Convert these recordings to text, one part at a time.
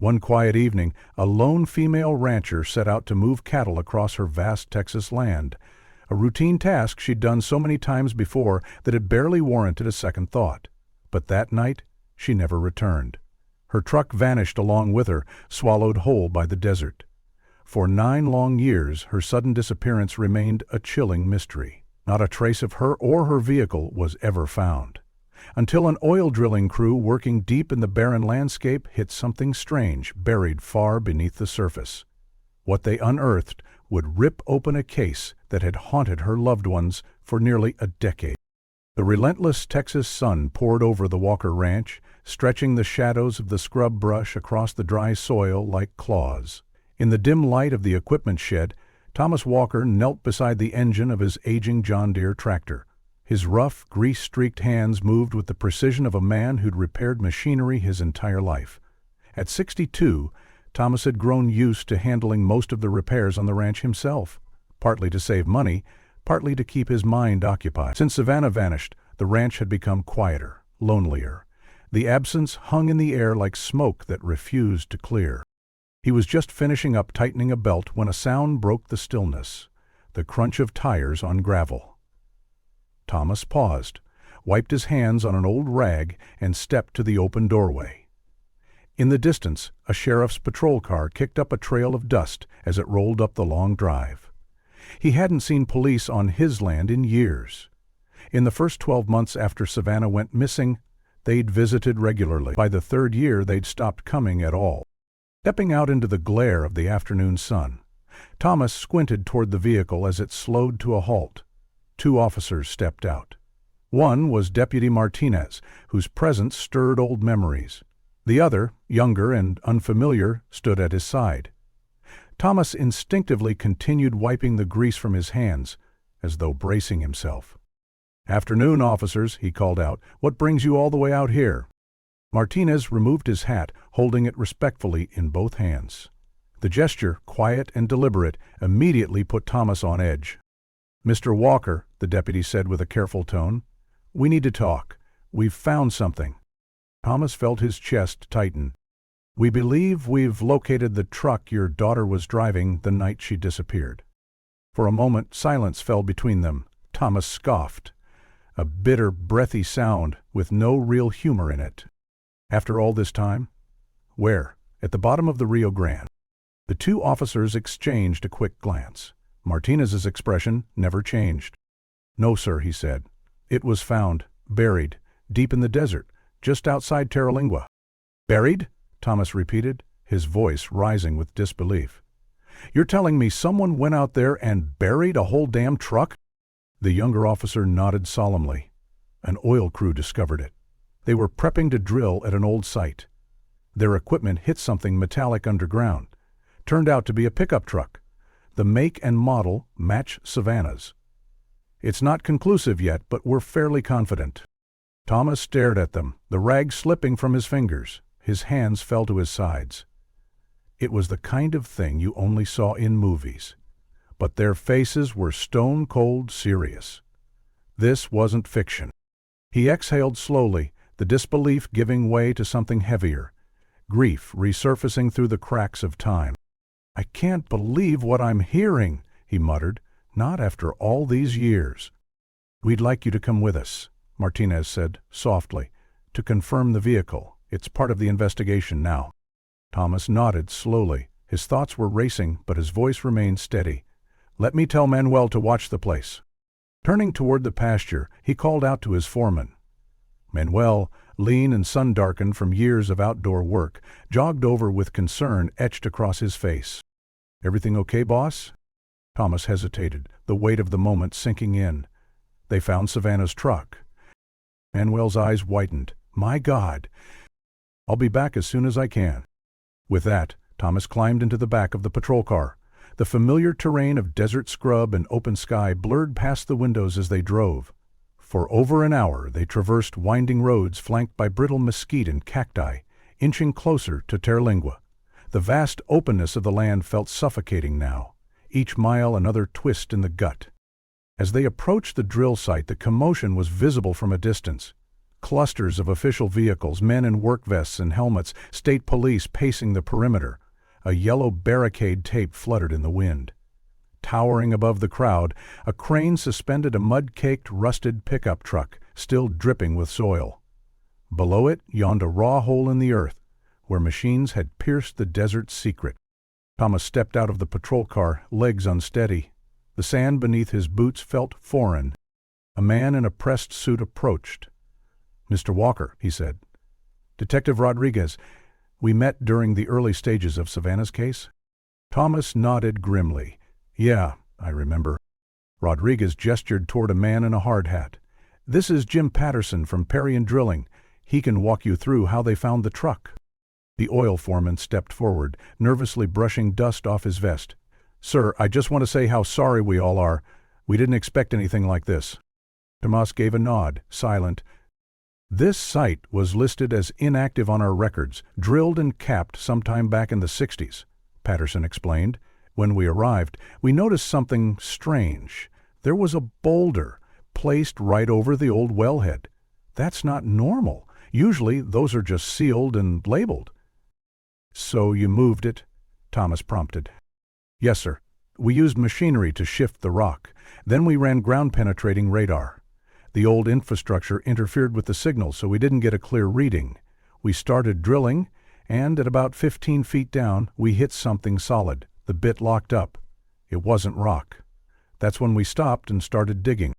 One quiet evening, a lone female rancher set out to move cattle across her vast Texas land, a routine task she'd done so many times before that it barely warranted a second thought. But that night, she never returned. Her truck vanished along with her, swallowed whole by the desert. For 9 long years, her sudden disappearance remained a chilling mystery. Not a trace of her or her vehicle was ever found. Until an oil drilling crew working deep in the barren landscape hit something strange buried far beneath the surface. What they unearthed would rip open a case that had haunted her loved ones for nearly a decade. The relentless Texas sun poured over the Walker Ranch, stretching the shadows of the scrub brush across the dry soil like claws. In the dim light of the equipment shed, Thomas Walker knelt beside the engine of his aging John Deere tractor. His rough, grease-streaked hands moved with the precision of a man who'd repaired machinery his entire life. At 62, Thomas had grown used to handling most of the repairs on the ranch himself, partly to save money, partly to keep his mind occupied. Since Savannah vanished, the ranch had become quieter, lonelier. The absence hung in the air like smoke that refused to clear. He was just finishing up tightening a belt when a sound broke the stillness, the crunch of tires on gravel. Thomas paused, wiped his hands on an old rag, and stepped to the open doorway. In the distance, a sheriff's patrol car kicked up a trail of dust as it rolled up the long drive. He hadn't seen police on his land in years. In the first 12 months after Savannah went missing, they'd visited regularly. By the 3rd year, they'd stopped coming at all. Stepping out into the glare of the afternoon sun, Thomas squinted toward the vehicle as it slowed to a halt. 2 officers stepped out. One was Deputy Martinez, whose presence stirred old memories. The other, younger and unfamiliar, stood at his side. Thomas instinctively continued wiping the grease from his hands, as though bracing himself. "Afternoon, officers," he called out. "What brings you all the way out here?" Martinez removed his hat, holding it respectfully in both hands. The gesture, quiet and deliberate, immediately put Thomas on edge. "Mr. Walker," the deputy said with a careful tone, "we need to talk. We've found something." Thomas felt his chest tighten. "We believe we've located the truck your daughter was driving the night she disappeared." For a moment, silence fell between them. Thomas scoffed. A bitter, breathy sound with no real humor in it. "After all this time?" "Where?" "At the bottom of the Rio Grande." The 2 officers exchanged a quick glance. Martinez's expression never changed. "No, sir," he said. "It was found, buried, deep in the desert, just outside Terlingua." "Buried?" Thomas repeated, his voice rising with disbelief. "You're telling me someone went out there and buried a whole damn truck?" The younger officer nodded solemnly. An oil crew discovered it. They were prepping to drill at an old site. Their equipment hit something metallic underground. Turned out to be a pickup truck. The make and model match Savannah's. "It's not conclusive yet, but we're fairly confident." Thomas stared at them, the rag slipping from his fingers. His hands fell to his sides. It was the kind of thing you only saw in movies. But their faces were stone-cold serious. This wasn't fiction. He exhaled slowly, the disbelief giving way to something heavier, grief resurfacing through the cracks of time. "I can't believe what I'm hearing," he muttered. "Not after all these years." "We'd like you to come with us," Martinez said, softly, "to confirm the vehicle. It's part of the investigation now." Thomas nodded slowly. His thoughts were racing, but his voice remained steady. "Let me tell Manuel to watch the place." Turning toward the pasture, he called out to his foreman. Manuel, lean and sun-darkened from years of outdoor work, jogged over with concern etched across his face. "Everything okay, boss?" Thomas hesitated, the weight of the moment sinking in. "They found Savannah's truck." Manuel's eyes widened. "My God! I'll be back as soon as I can." With that, Thomas climbed into the back of the patrol car. The familiar terrain of desert scrub and open sky blurred past the windows as they drove. For over an hour they traversed winding roads flanked by brittle mesquite and cacti, inching closer to Terlingua. The vast openness of the land felt suffocating now, each mile another twist in the gut. As they approached the drill site, the commotion was visible from a distance. Clusters of official vehicles, men in work vests and helmets, state police pacing the perimeter. A yellow barricade tape fluttered in the wind. Towering above the crowd, a crane suspended a mud-caked, rusted pickup truck, still dripping with soil. Below it yawned a raw hole in the earth, where machines had pierced the desert's secret. Thomas stepped out of the patrol car, legs unsteady. The sand beneath his boots felt foreign. A man in a pressed suit approached. "Mr. Walker," he said. "Detective Rodriguez. We met during the early stages of Savannah's case?" Thomas nodded grimly. "Yeah, I remember." Rodriguez gestured toward a man in a hard hat. "This is Jim Patterson from Perry & Drilling. He can walk you through how they found the truck." The oil foreman stepped forward, nervously brushing dust off his vest. "Sir, I just want to say how sorry we all are. We didn't expect anything like this." Tomas gave a nod, silent. "This site was listed as inactive on our records, drilled and capped sometime back in the 60s, Patterson explained. "When we arrived, we noticed something strange. There was a boulder placed right over the old wellhead. That's not normal. Usually those are just sealed and labeled." "So you moved it?" Thomas prompted. "Yes, sir. We used machinery to shift the rock. Then we ran ground-penetrating radar. The old infrastructure interfered with the signal, so we didn't get a clear reading. We started drilling, and at about 15 feet down, we hit something solid. The bit locked up. It wasn't rock. That's when we stopped and started digging."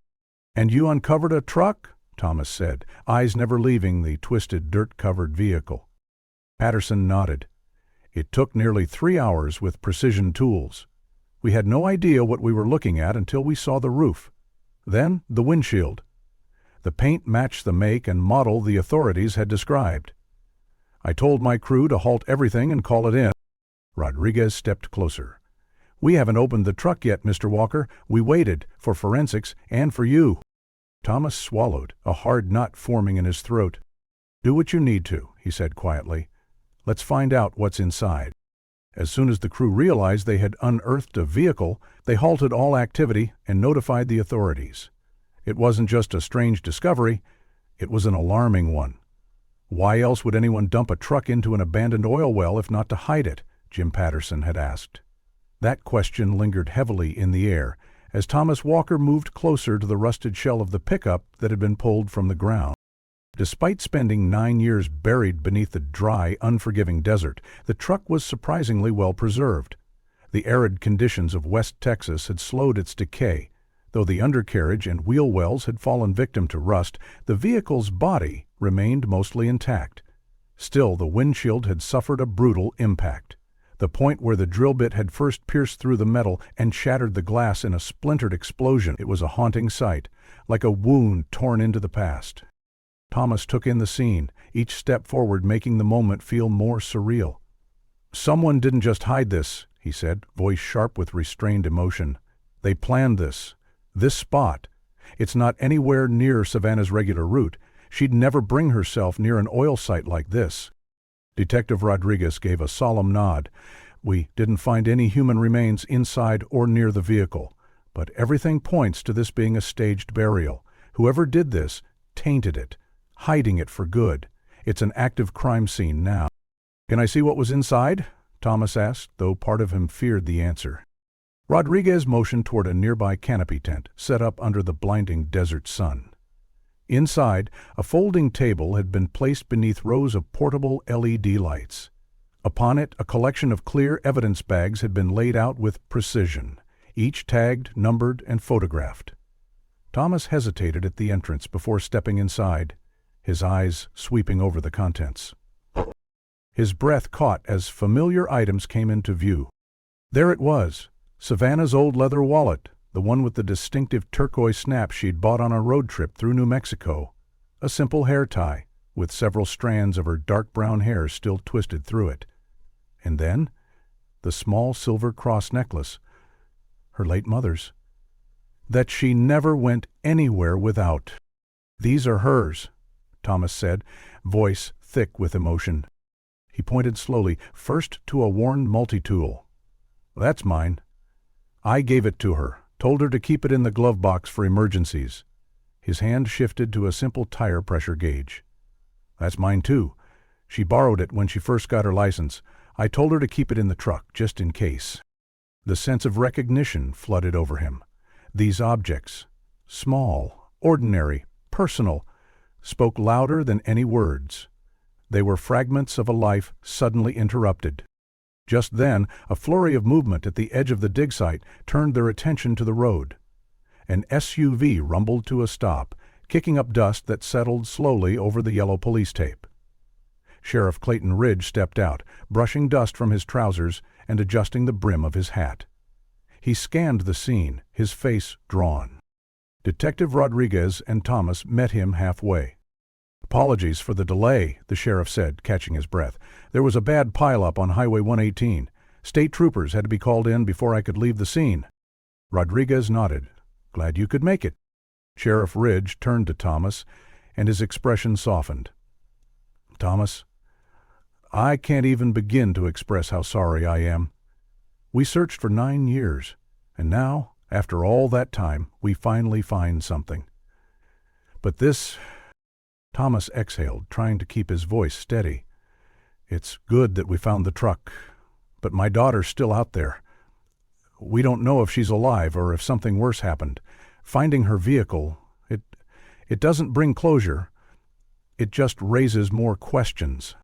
"And you uncovered a truck?" Thomas said, eyes never leaving the twisted, dirt-covered vehicle. Patterson nodded. "It took nearly 3 hours with precision tools. We had no idea what we were looking at until we saw the roof. Then the windshield. The paint matched the make and model the authorities had described. I told my crew to halt everything and call it in." Rodriguez stepped closer. "We haven't opened the truck yet, Mr. Walker. We waited for forensics and for you." Thomas swallowed, a hard knot forming in his throat. "Do what you need to," he said quietly. "Let's find out what's inside." As soon as the crew realized they had unearthed a vehicle, they halted all activity and notified the authorities. It wasn't just a strange discovery, it was an alarming one. Why else would anyone dump a truck into an abandoned oil well if not to hide it? Jim Patterson had asked. That question lingered heavily in the air as Thomas Walker moved closer to the rusted shell of the pickup that had been pulled from the ground. Despite spending 9 years buried beneath the dry, unforgiving desert, the truck was surprisingly well preserved. The arid conditions of West Texas had slowed its decay. Though the undercarriage and wheel wells had fallen victim to rust, the vehicle's body remained mostly intact. Still, the windshield had suffered a brutal impact. The point where the drill bit had first pierced through the metal and shattered the glass in a splintered explosion. It was a haunting sight, like a wound torn into the past. Thomas took in the scene, each step forward making the moment feel more surreal. "Someone didn't just hide this," he said, voice sharp with restrained emotion. "They planned this. This spot. It's not anywhere near Savannah's regular route. She'd never bring herself near an oil site like this." Detective Rodriguez gave a solemn nod. "We didn't find any human remains inside or near the vehicle, but everything points to this being a staged burial. Whoever did this tainted it, hiding it for good. It's an active crime scene now." "Can I see what was inside?" Thomas asked, though part of him feared the answer. Rodriguez motioned toward a nearby canopy tent set up under the blinding desert sun. Inside, a folding table had been placed beneath rows of portable LED lights. Upon it, a collection of clear evidence bags had been laid out with precision, each tagged, numbered, and photographed. Thomas hesitated at the entrance before stepping inside, his eyes sweeping over the contents. His breath caught as familiar items came into view. There it was, Savannah's old leather wallet, the one with the distinctive turquoise snap she'd bought on a road trip through New Mexico, a simple hair tie, with several strands of her dark brown hair still twisted through it. And then, the small silver cross necklace, her late mother's, that she never went anywhere without. "These are hers," Thomas said, voice thick with emotion. He pointed slowly, first to a worn multi-tool. "That's mine. I gave it to her, told her to keep it in the glove box for emergencies. His hand shifted to a simple tire pressure gauge. "That's mine too. She borrowed it when she first got her license. I told her to keep it in the truck, just in case." The sense of recognition flooded over him. These objects, small, ordinary, personal, spoke louder than any words. They were fragments of a life suddenly interrupted. Just then, a flurry of movement at the edge of the dig site turned their attention to the road. An SUV rumbled to a stop, kicking up dust that settled slowly over the yellow police tape. Sheriff Clayton Ridge stepped out, brushing dust from his trousers and adjusting the brim of his hat. He scanned the scene, his face drawn. Detective Rodriguez and Thomas met him halfway. "Apologies for the delay," the sheriff said, catching his breath. "There was a bad pileup on Highway 118. State troopers had to be called in before I could leave the scene." Rodriguez nodded. "Glad you could make it." Sheriff Ridge turned to Thomas, and his expression softened. "Thomas, I can't even begin to express how sorry I am. We searched for 9 years, and now, after all that time, we finally find something. But this—" Thomas exhaled, trying to keep his voice steady. "It's good that we found the truck, but my daughter's still out there. We don't know if she's alive or if something worse happened. Finding her vehicle, it doesn't bring closure. It just raises more questions."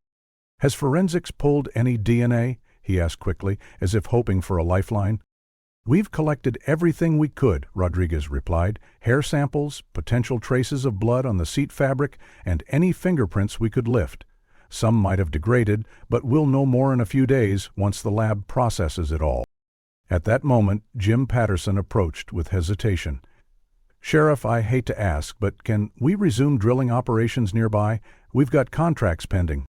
"Has forensics pulled any DNA?" he asked quickly, as if hoping for a lifeline. "We've collected everything we could," Rodriguez replied. "Hair samples, potential traces of blood on the seat fabric, and any fingerprints we could lift. Some might have degraded, but we'll know more in a few days once the lab processes it all." At that moment, Jim Patterson approached with hesitation. "Sheriff, I hate to ask, but can we resume drilling operations nearby? We've got contracts pending."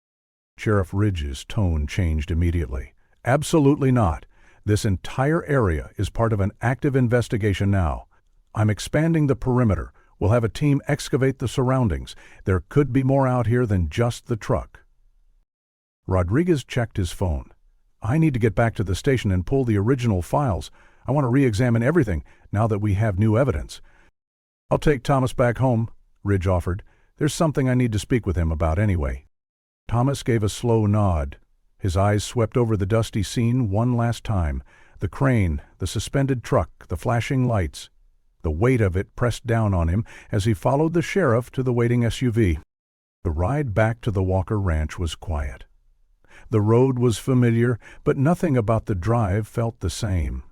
Sheriff Ridge's tone changed immediately. "Absolutely not. This entire area is part of an active investigation now. I'm expanding the perimeter. We'll have a team excavate the surroundings. There could be more out here than just the truck." Rodriguez checked his phone. "I need to get back to the station and pull the original files. I want to re-examine everything now that we have new evidence." "I'll take Thomas back home," Ridge offered. "There's something I need to speak with him about anyway." Thomas gave a slow nod. His eyes swept over the dusty scene one last time. The crane, the suspended truck, the flashing lights. The weight of it pressed down on him as he followed the sheriff to the waiting SUV. The ride back to the Walker Ranch was quiet. The road was familiar, but nothing about the drive felt the same.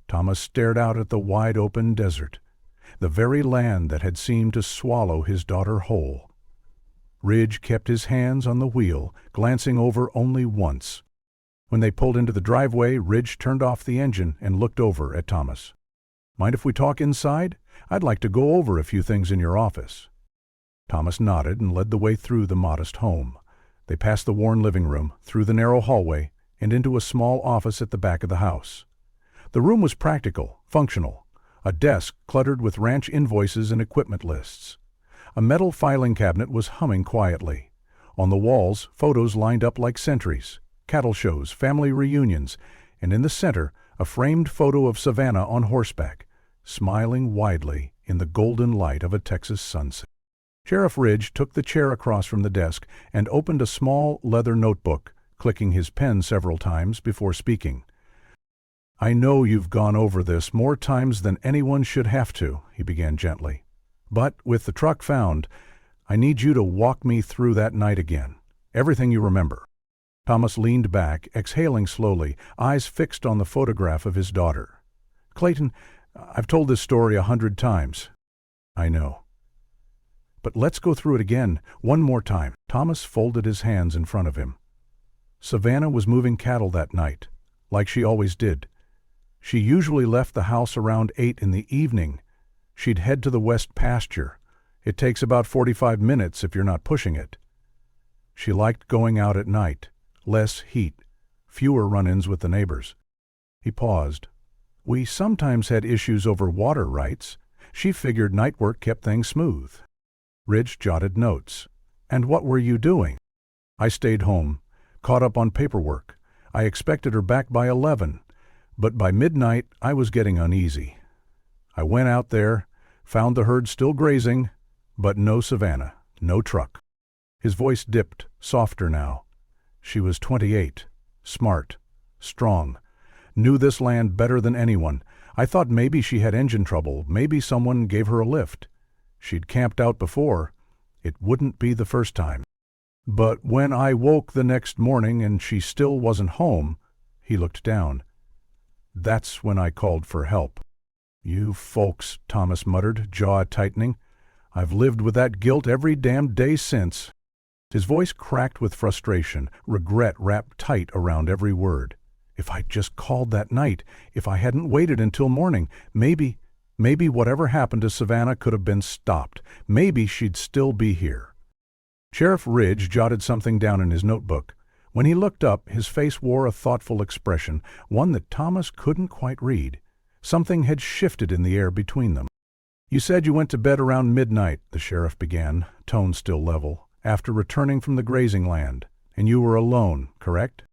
Thomas stared out at the wide-open desert, the very land that had seemed to swallow his daughter whole. Ridge kept his hands on the wheel, glancing over only once. When they pulled into the driveway, Ridge turned off the engine and looked over at Thomas. "Mind if we talk inside? I'd like to go over a few things in your office." Thomas nodded and led the way through the modest home. They passed the worn living room, through the narrow hallway, and into a small office at the back of the house. The room was practical, functional, a desk cluttered with ranch invoices and equipment lists. A metal filing cabinet was humming quietly. On the walls, photos lined up like sentries, cattle shows, family reunions, and in the center, a framed photo of Savannah on horseback, smiling widely in the golden light of a Texas sunset. Sheriff Ridge took the chair across from the desk and opened a small leather notebook, clicking his pen several times before speaking. "I know you've gone over this more times than anyone should have to," he began gently. "But with the truck found, I need you to walk me through that night again. Everything you remember." Thomas leaned back, exhaling slowly, eyes fixed on the photograph of his daughter. "Clayton, I've told this story 100 times." "I know. But let's go through it again, one more time." Thomas folded his hands in front of him. "Savannah was moving cattle that night, like she always did. She usually left the house around 8 in the evening. She'd head to the west pasture. It takes about 45 minutes if you're not pushing it. She liked going out at night. Less heat, fewer run-ins with the neighbors." He paused. "We sometimes had issues over water rights. She figured night work kept things smooth." Ridge jotted notes. "And what were you doing?" "I stayed home, caught up on paperwork. I expected her back by 11, but by midnight I was getting uneasy. I went out there, Found the herd still grazing, but no Savannah, no truck. His voice dipped, softer now. She was 28, smart, strong, knew this land better than anyone. I thought maybe she had engine trouble, maybe someone gave her a lift. She'd camped out before. It wouldn't be the first time. But when I woke the next morning and she still wasn't home, he looked down. That's when I called for help. You folks, Thomas muttered, jaw tightening. I've lived with that guilt every damned day since. His voice cracked with frustration, regret wrapped tight around every word. If I'd just called that night, if I hadn't waited until morning, maybe whatever happened to Savannah could have been stopped. Maybe she'd still be here. Sheriff Ridge jotted something down in his notebook. When he looked up, his face wore a thoughtful expression, one that Thomas couldn't quite read. Something had shifted in the air between them. You said you went to bed around midnight, the sheriff began, tone still level, after returning from the grazing land, and you were alone, correct?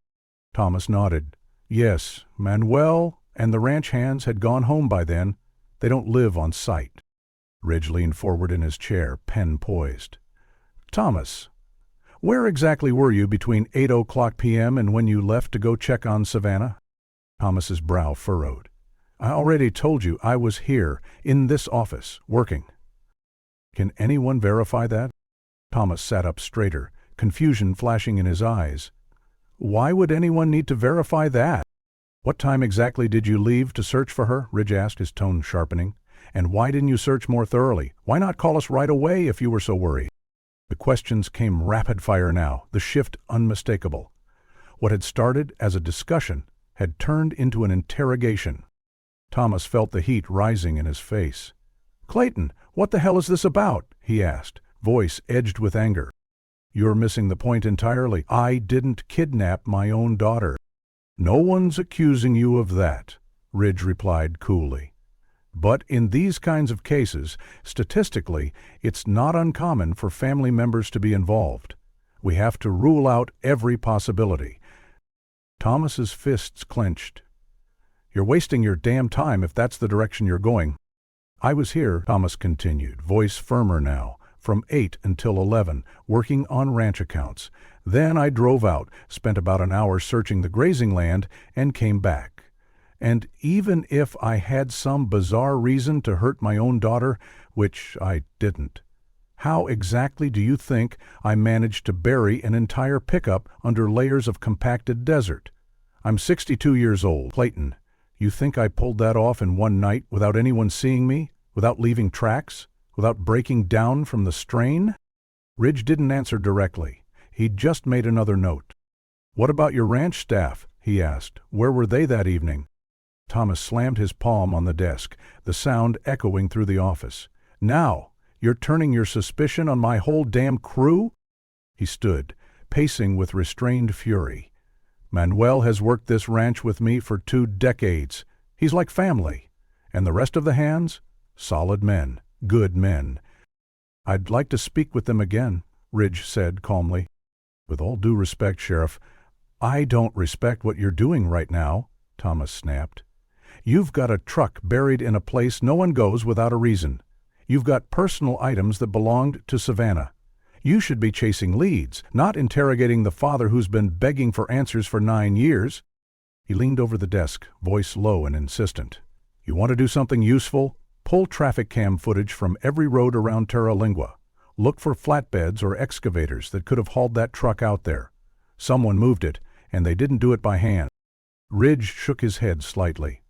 Thomas nodded. Yes, Manuel and the ranch hands had gone home by then. They don't live on site. Ridge leaned forward in his chair, pen poised. Thomas, where exactly were you between 8:00 p.m. and when you left to go check on Savannah? Thomas's brow furrowed. I already told you I was here, in this office, working. Can anyone verify that? Thomas sat up straighter, confusion flashing in his eyes. Why would anyone need to verify that? What time exactly did you leave to search for her? Ridge asked, his tone sharpening. And why didn't you search more thoroughly? Why not call us right away if you were so worried? The questions came rapid fire now, the shift unmistakable. What had started as a discussion had turned into an interrogation. Thomas felt the heat rising in his face. Clayton, what the hell is this about? He asked, voice edged with anger. You're missing the point entirely. I didn't kidnap my own daughter. No one's accusing you of that, Ridge replied coolly. But in these kinds of cases, statistically, it's not uncommon for family members to be involved. We have to rule out every possibility. Thomas's fists clenched. You're wasting your damn time if that's the direction you're going. I was here, Thomas continued, voice firmer now, from 8 until 11, working on ranch accounts. Then I drove out, spent about an hour searching the grazing land, and came back. And even if I had some bizarre reason to hurt my own daughter, which I didn't, how exactly do you think I managed to bury an entire pickup under layers of compacted desert? I'm 62 years old, Clayton. You think I pulled that off in one night without anyone seeing me, without leaving tracks, without breaking down from the strain? Ridge didn't answer directly. He'd just made another note. What about your ranch staff? He asked. Where were they that evening? Thomas slammed his palm on the desk, the sound echoing through the office. Now, you're turning your suspicion on my whole damn crew? He stood, pacing with restrained fury. Manuel has worked this ranch with me for 2 decades. He's like family. And the rest of the hands? Solid men, good men. I'd like to speak with them again, Ridge said calmly. With all due respect, Sheriff, I don't respect what you're doing right now, Thomas snapped. You've got a truck buried in a place no one goes without a reason. You've got personal items that belonged to Savannah. You should be chasing leads, not interrogating the father who's been begging for answers for 9 years. He leaned over the desk, voice low and insistent. You want to do something useful? Pull traffic cam footage from every road around Terralingua. Look for flatbeds or excavators that could have hauled that truck out there. Someone moved it, and they didn't do it by hand. Ridge shook his head slightly.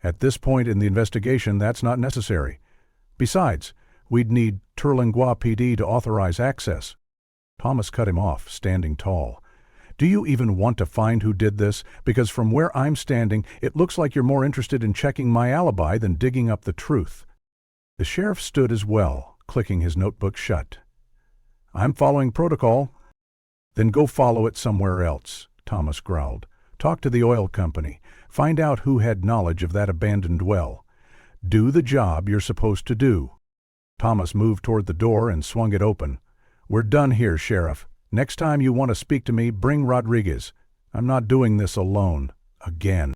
At this point in the investigation, that's not necessary. Besides, we'd need Terlingua PD to authorize access. Thomas cut him off, standing tall. Do you even want to find who did this? Because from where I'm standing, it looks like you're more interested in checking my alibi than digging up the truth. The sheriff stood as well, clicking his notebook shut. I'm following protocol. Then go follow it somewhere else, Thomas growled. Talk to the oil company. Find out who had knowledge of that abandoned well. Do the job you're supposed to do. Thomas moved toward the door and swung it open. We're done here, Sheriff. Next time you want to speak to me, bring Rodriguez. I'm not doing this alone. Again.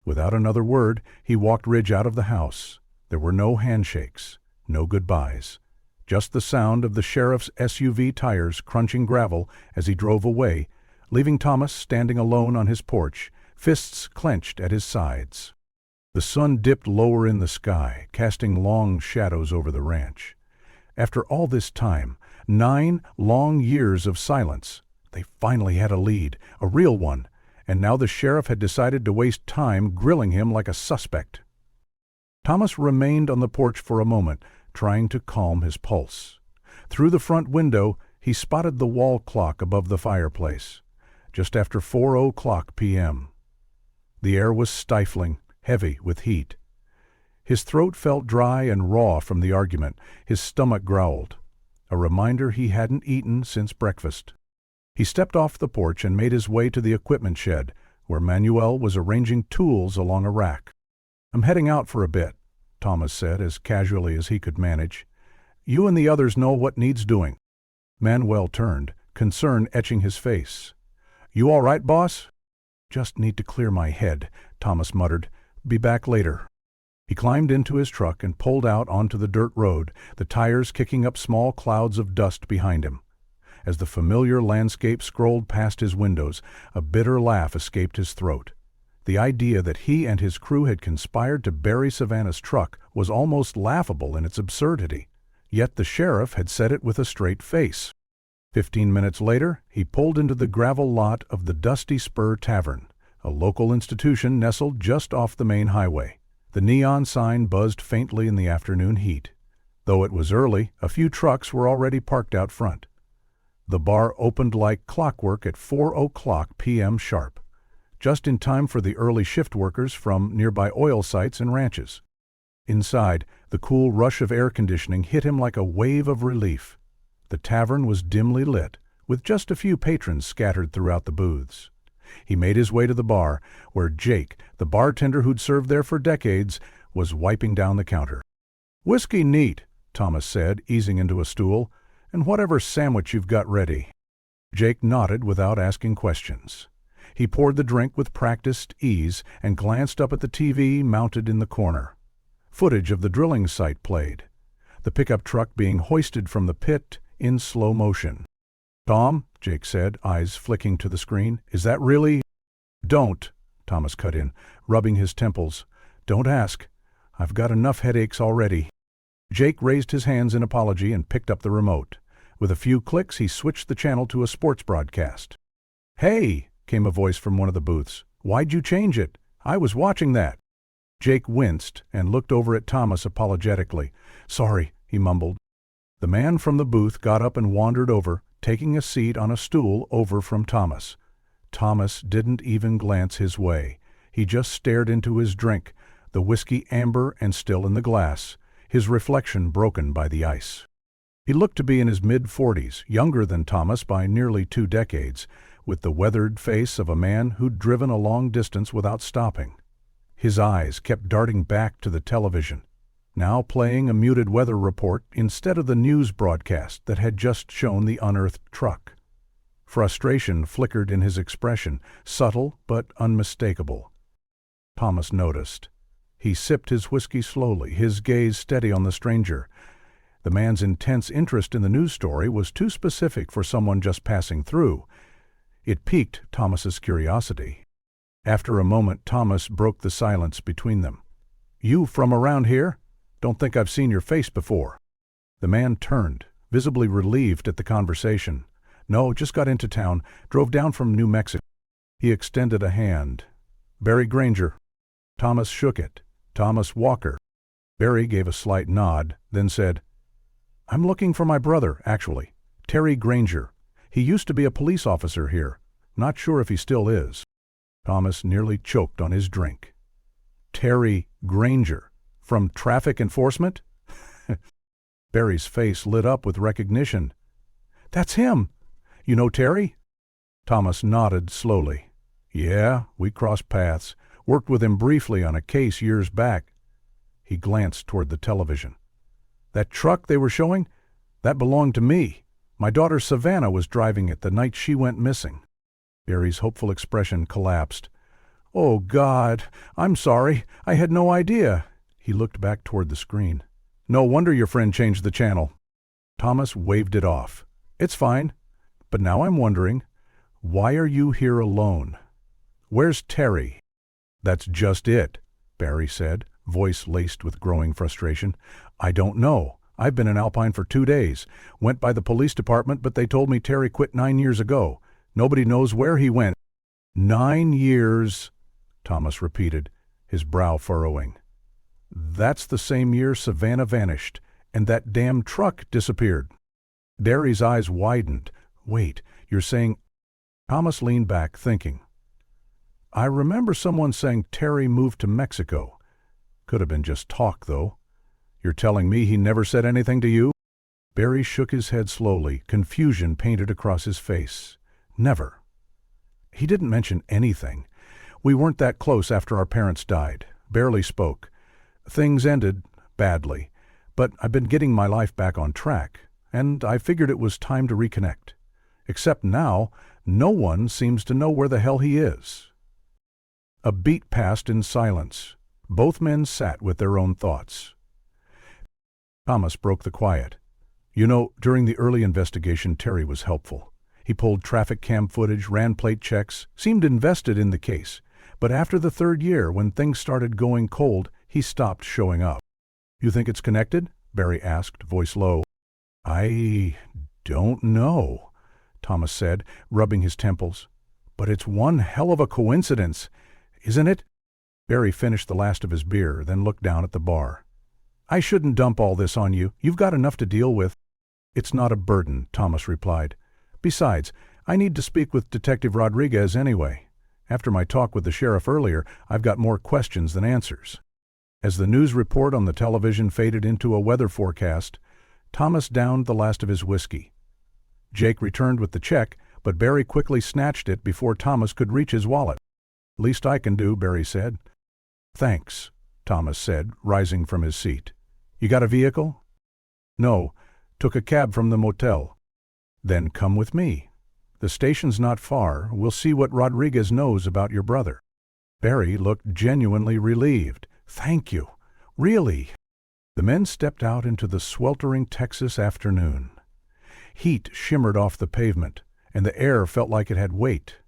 Without another word, he walked Ridge out of the house. There were no handshakes, No goodbyes. Just the sound of the sheriff's SUV tires crunching gravel as he drove away, leaving Thomas standing alone on his porch, fists clenched at his sides. The sun dipped lower in the sky, casting long shadows over the ranch. After all this time, 9 long years of silence, they finally had a lead, a real one, and now the sheriff had decided to waste time grilling him like a suspect. Thomas remained on the porch for a moment, trying to calm his pulse. Through the front window, he spotted the wall clock above the fireplace, just after 4:00 p.m. The air was stifling, heavy with heat. His throat felt dry and raw from the argument. His stomach growled, a reminder he hadn't eaten since breakfast. He stepped off the porch and made his way to the equipment shed, where Manuel was arranging tools along a rack. "I'm heading out for a bit," Thomas said as casually as he could manage. "You and the others know what needs doing." Manuel turned, concern etching his face. "You all right, boss?" "Just need to clear my head," Thomas muttered. "Be back later." He climbed into his truck and pulled out onto the dirt road, the tires kicking up small clouds of dust behind him. As the familiar landscape scrolled past his windows, a bitter laugh escaped his throat. The idea that he and his crew had conspired to bury Savannah's truck was almost laughable in its absurdity. Yet the sheriff had said it with a straight face. 15 minutes later, he pulled into the gravel lot of the Dusty Spur Tavern, a local institution nestled just off the main highway. The neon sign buzzed faintly in the afternoon heat. Though it was early, a few trucks were already parked out front. The bar opened like clockwork at 4:00 p.m. sharp, just in time for the early shift workers from nearby oil sites and ranches. Inside, the cool rush of air conditioning hit him like a wave of relief. The tavern was dimly lit, with just a few patrons scattered throughout the booths. He made his way to the bar, where Jake, the bartender who'd served there for decades, was wiping down the counter. "Whiskey neat," Thomas said, easing into a stool, "and whatever sandwich you've got ready." Jake nodded without asking questions. He poured the drink with practiced ease and glanced up at the TV mounted in the corner. Footage of the drilling site played, the pickup truck being hoisted from the pit in slow motion. "Tom," Jake said, eyes flicking to the screen, "is that really—" "Don't," Thomas cut in, rubbing his temples. "Don't ask. I've got enough headaches already." Jake raised his hands in apology and picked up the remote. With a few clicks, he switched the channel to a sports broadcast. "Hey," came a voice from one of the booths. "Why'd you change it? I was watching that." Jake winced and looked over at Thomas apologetically. "Sorry," he mumbled. The man from the booth got up and wandered over, taking a seat on a stool over from Thomas. Thomas didn't even glance his way. He just stared into his drink, the whiskey amber and still in the glass, his reflection broken by the ice. He looked to be in his mid-40s, younger than Thomas by nearly 2 decades, with the weathered face of a man who'd driven a long distance without stopping. His eyes kept darting back to the television, now playing a muted weather report instead of the news broadcast that had just shown the unearthed truck. Frustration flickered in his expression, subtle but unmistakable. Thomas noticed. He sipped his whiskey slowly, his gaze steady on the stranger. The man's intense interest in the news story was too specific for someone just passing through. It piqued Thomas's curiosity. After a moment, Thomas broke the silence between them. "You from around here? Don't think I've seen your face before." The man turned, visibly relieved at the conversation. "No, just got into town. Drove down from New Mexico." He extended a hand. "Barry Granger." Thomas shook it. "Thomas Walker." Barry gave a slight nod, then said, "I'm looking for my brother, actually. Terry Granger. He used to be a police officer here. Not sure if he still is." Thomas nearly choked on his drink. Terry Granger. From traffic enforcement? Barry's face lit up with recognition. "That's him! You know Terry?" Thomas nodded slowly. "Yeah, we crossed paths. Worked with him briefly on a case years back." He glanced toward the television. "That truck they were showing? That belonged to me. My daughter Savannah was driving it the night she went missing." Barry's hopeful expression collapsed. "Oh, God, I'm sorry. I had no idea." He looked back toward the screen. No wonder your friend changed the channel. Thomas waved it off. It's fine. But now I'm wondering, why are you here alone? Where's Terry? That's just it, Barry said, voice laced with growing frustration. I don't know. I've been in Alpine for 2 days. Went by the police department, but they told me Terry quit 9 years ago. Nobody knows where he went. 9 years, Thomas repeated, his brow furrowing. That's the same year Savannah vanished, and that damn truck disappeared. Barry's eyes widened. Wait, you're saying... Thomas leaned back, thinking. I remember someone saying Terry moved to Mexico. Could have been just talk, though. You're telling me he never said anything to you? Barry shook his head slowly, confusion painted across his face. Never. He didn't mention anything. We weren't that close after our parents died. Barely spoke. Things ended badly, but I've been getting my life back on track, and I figured it was time to reconnect. Except now, no one seems to know where the hell he is. A beat passed in silence. Both men sat with their own thoughts. Thomas broke the quiet. You know, during the early investigation, Terry was helpful. He pulled traffic cam footage, ran plate checks, seemed invested in the case. But after the 3rd year, when things started going cold, he stopped showing up. You think it's connected? Barry asked, voice low. I don't know, Thomas said, rubbing his temples. But it's one hell of a coincidence, isn't it? Barry finished the last of his beer, then looked down at the bar. I shouldn't dump all this on you. You've got enough to deal with. It's not a burden, Thomas replied. Besides, I need to speak with Detective Rodriguez anyway. After my talk with the sheriff earlier, I've got more questions than answers. As the news report on the television faded into a weather forecast, Thomas downed the last of his whiskey. Jake returned with the check, but Barry quickly snatched it before Thomas could reach his wallet. Least I can do, Barry said. Thanks, Thomas said, rising from his seat. You got a vehicle? No, took a cab from the motel. Then come with me. The station's not far. We'll see what Rodriguez knows about your brother. Barry looked genuinely relieved. Thank you. Really? The men stepped out into the sweltering Texas afternoon. Heat shimmered off the pavement, and the air felt like it had weight.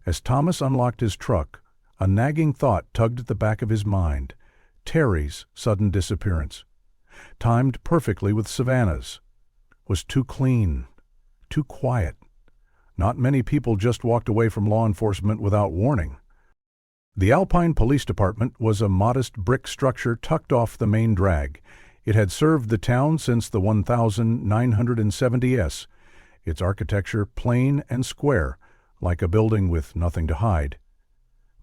As Thomas unlocked his truck, a nagging thought tugged at the back of his mind. Terry's sudden disappearance, timed perfectly with Savannah's, was too clean, too quiet. Not many people just walked away from law enforcement without warning. The Alpine Police Department was a modest brick structure tucked off the main drag. It had served the town since the 1970s, its architecture plain and square, like a building with nothing to hide.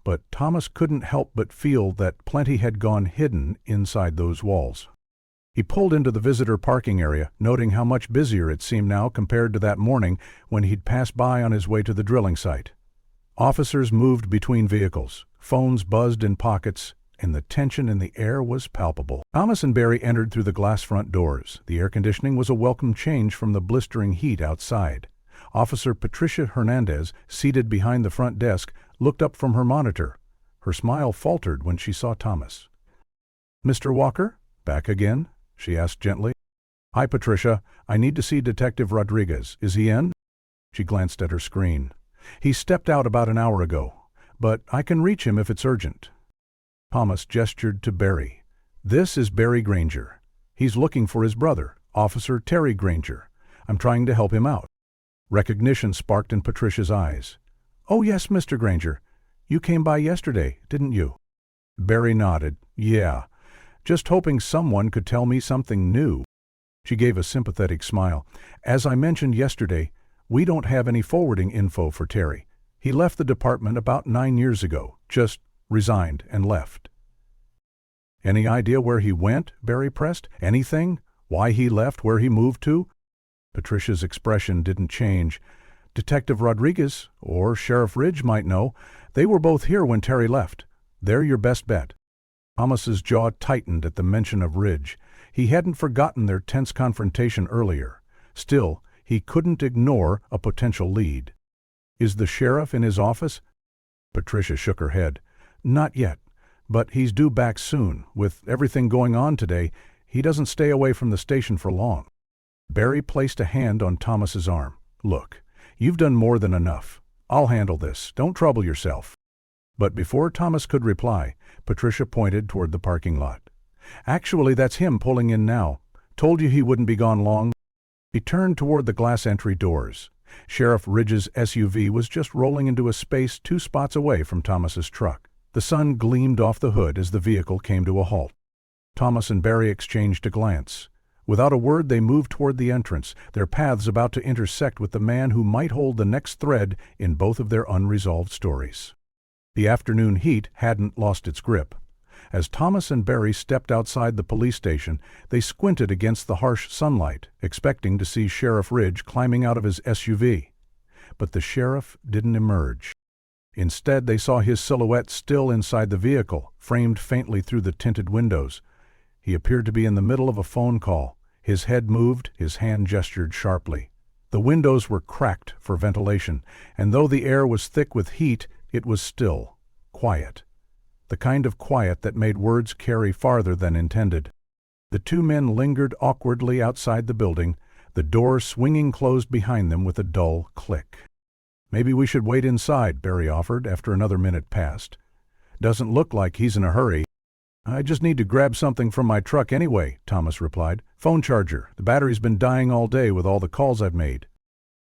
But Thomas couldn't help but feel that plenty had gone hidden inside those walls. He pulled into the visitor parking area, noting how much busier it seemed now compared to that morning when he'd passed by on his way to the drilling site. Officers moved between vehicles, phones buzzed in pockets, and the tension in the air was palpable. Thomas and Barry entered through the glass front doors. The air conditioning was a welcome change from the blistering heat outside. Officer Patricia Hernandez, seated behind the front desk, looked up from her monitor. Her smile faltered when she saw Thomas. Mr. Walker? Back again? She asked gently. Hi, Patricia. I need to see Detective Rodriguez. Is he in? She glanced at her screen. He stepped out about an hour ago, but I can reach him if it's urgent. Thomas gestured to Barry. This is Barry Granger. He's looking for his brother, Officer Terry Granger. I'm trying to help him out. Recognition sparked in Patricia's eyes. Oh, yes, Mr. Granger. You came by yesterday, didn't you? Barry nodded. Yeah. Just hoping someone could tell me something new. She gave a sympathetic smile. As I mentioned yesterday, we don't have any forwarding info for Terry. He left the department about 9 years ago, just resigned and left. Any idea where he went? Barry pressed. Anything? Why he left, where he moved to? Patricia's expression didn't change. Detective Rodriguez or Sheriff Ridge might know. They were both here when Terry left. They're your best bet. Thomas's jaw tightened at the mention of Ridge. He hadn't forgotten their tense confrontation earlier. Still, he couldn't ignore a potential lead. Is the sheriff in his office? Patricia shook her head. Not yet, but he's due back soon. With everything going on today, He doesn't stay away from the station for long. Barry placed a hand on Thomas's arm. Look, you've done more than enough. I'll handle this. Don't trouble yourself. But before Thomas could reply, Patricia pointed toward the parking lot. Actually, that's him pulling in now. Told you he wouldn't be gone long. He turned toward the glass entry doors. Sheriff Ridge's SUV was just rolling into a space 2 spots away from Thomas's truck. The sun gleamed off the hood as the vehicle came to a halt. Thomas and Barry exchanged a glance. Without a word, they moved toward the entrance, their paths about to intersect with the man who might hold the next thread in both of their unresolved stories. The afternoon heat hadn't lost its grip. As Thomas and Barry stepped outside the police station, they squinted against the harsh sunlight, expecting to see Sheriff Ridge climbing out of his SUV. But the sheriff didn't emerge. Instead, they saw his silhouette still inside the vehicle, framed faintly through the tinted windows. He appeared to be in the middle of a phone call. His head moved, his hand gestured sharply. The windows were cracked for ventilation, and though the air was thick with heat, it was still, quiet. The kind of quiet that made words carry farther than intended. The 2 men lingered awkwardly outside the building, the door swinging closed behind them with a dull click. Maybe we should wait inside, Barry offered after another minute passed. Doesn't look like he's in a hurry. I just need to grab something from my truck anyway, Thomas replied. Phone charger. The battery's been dying all day with all the calls I've made.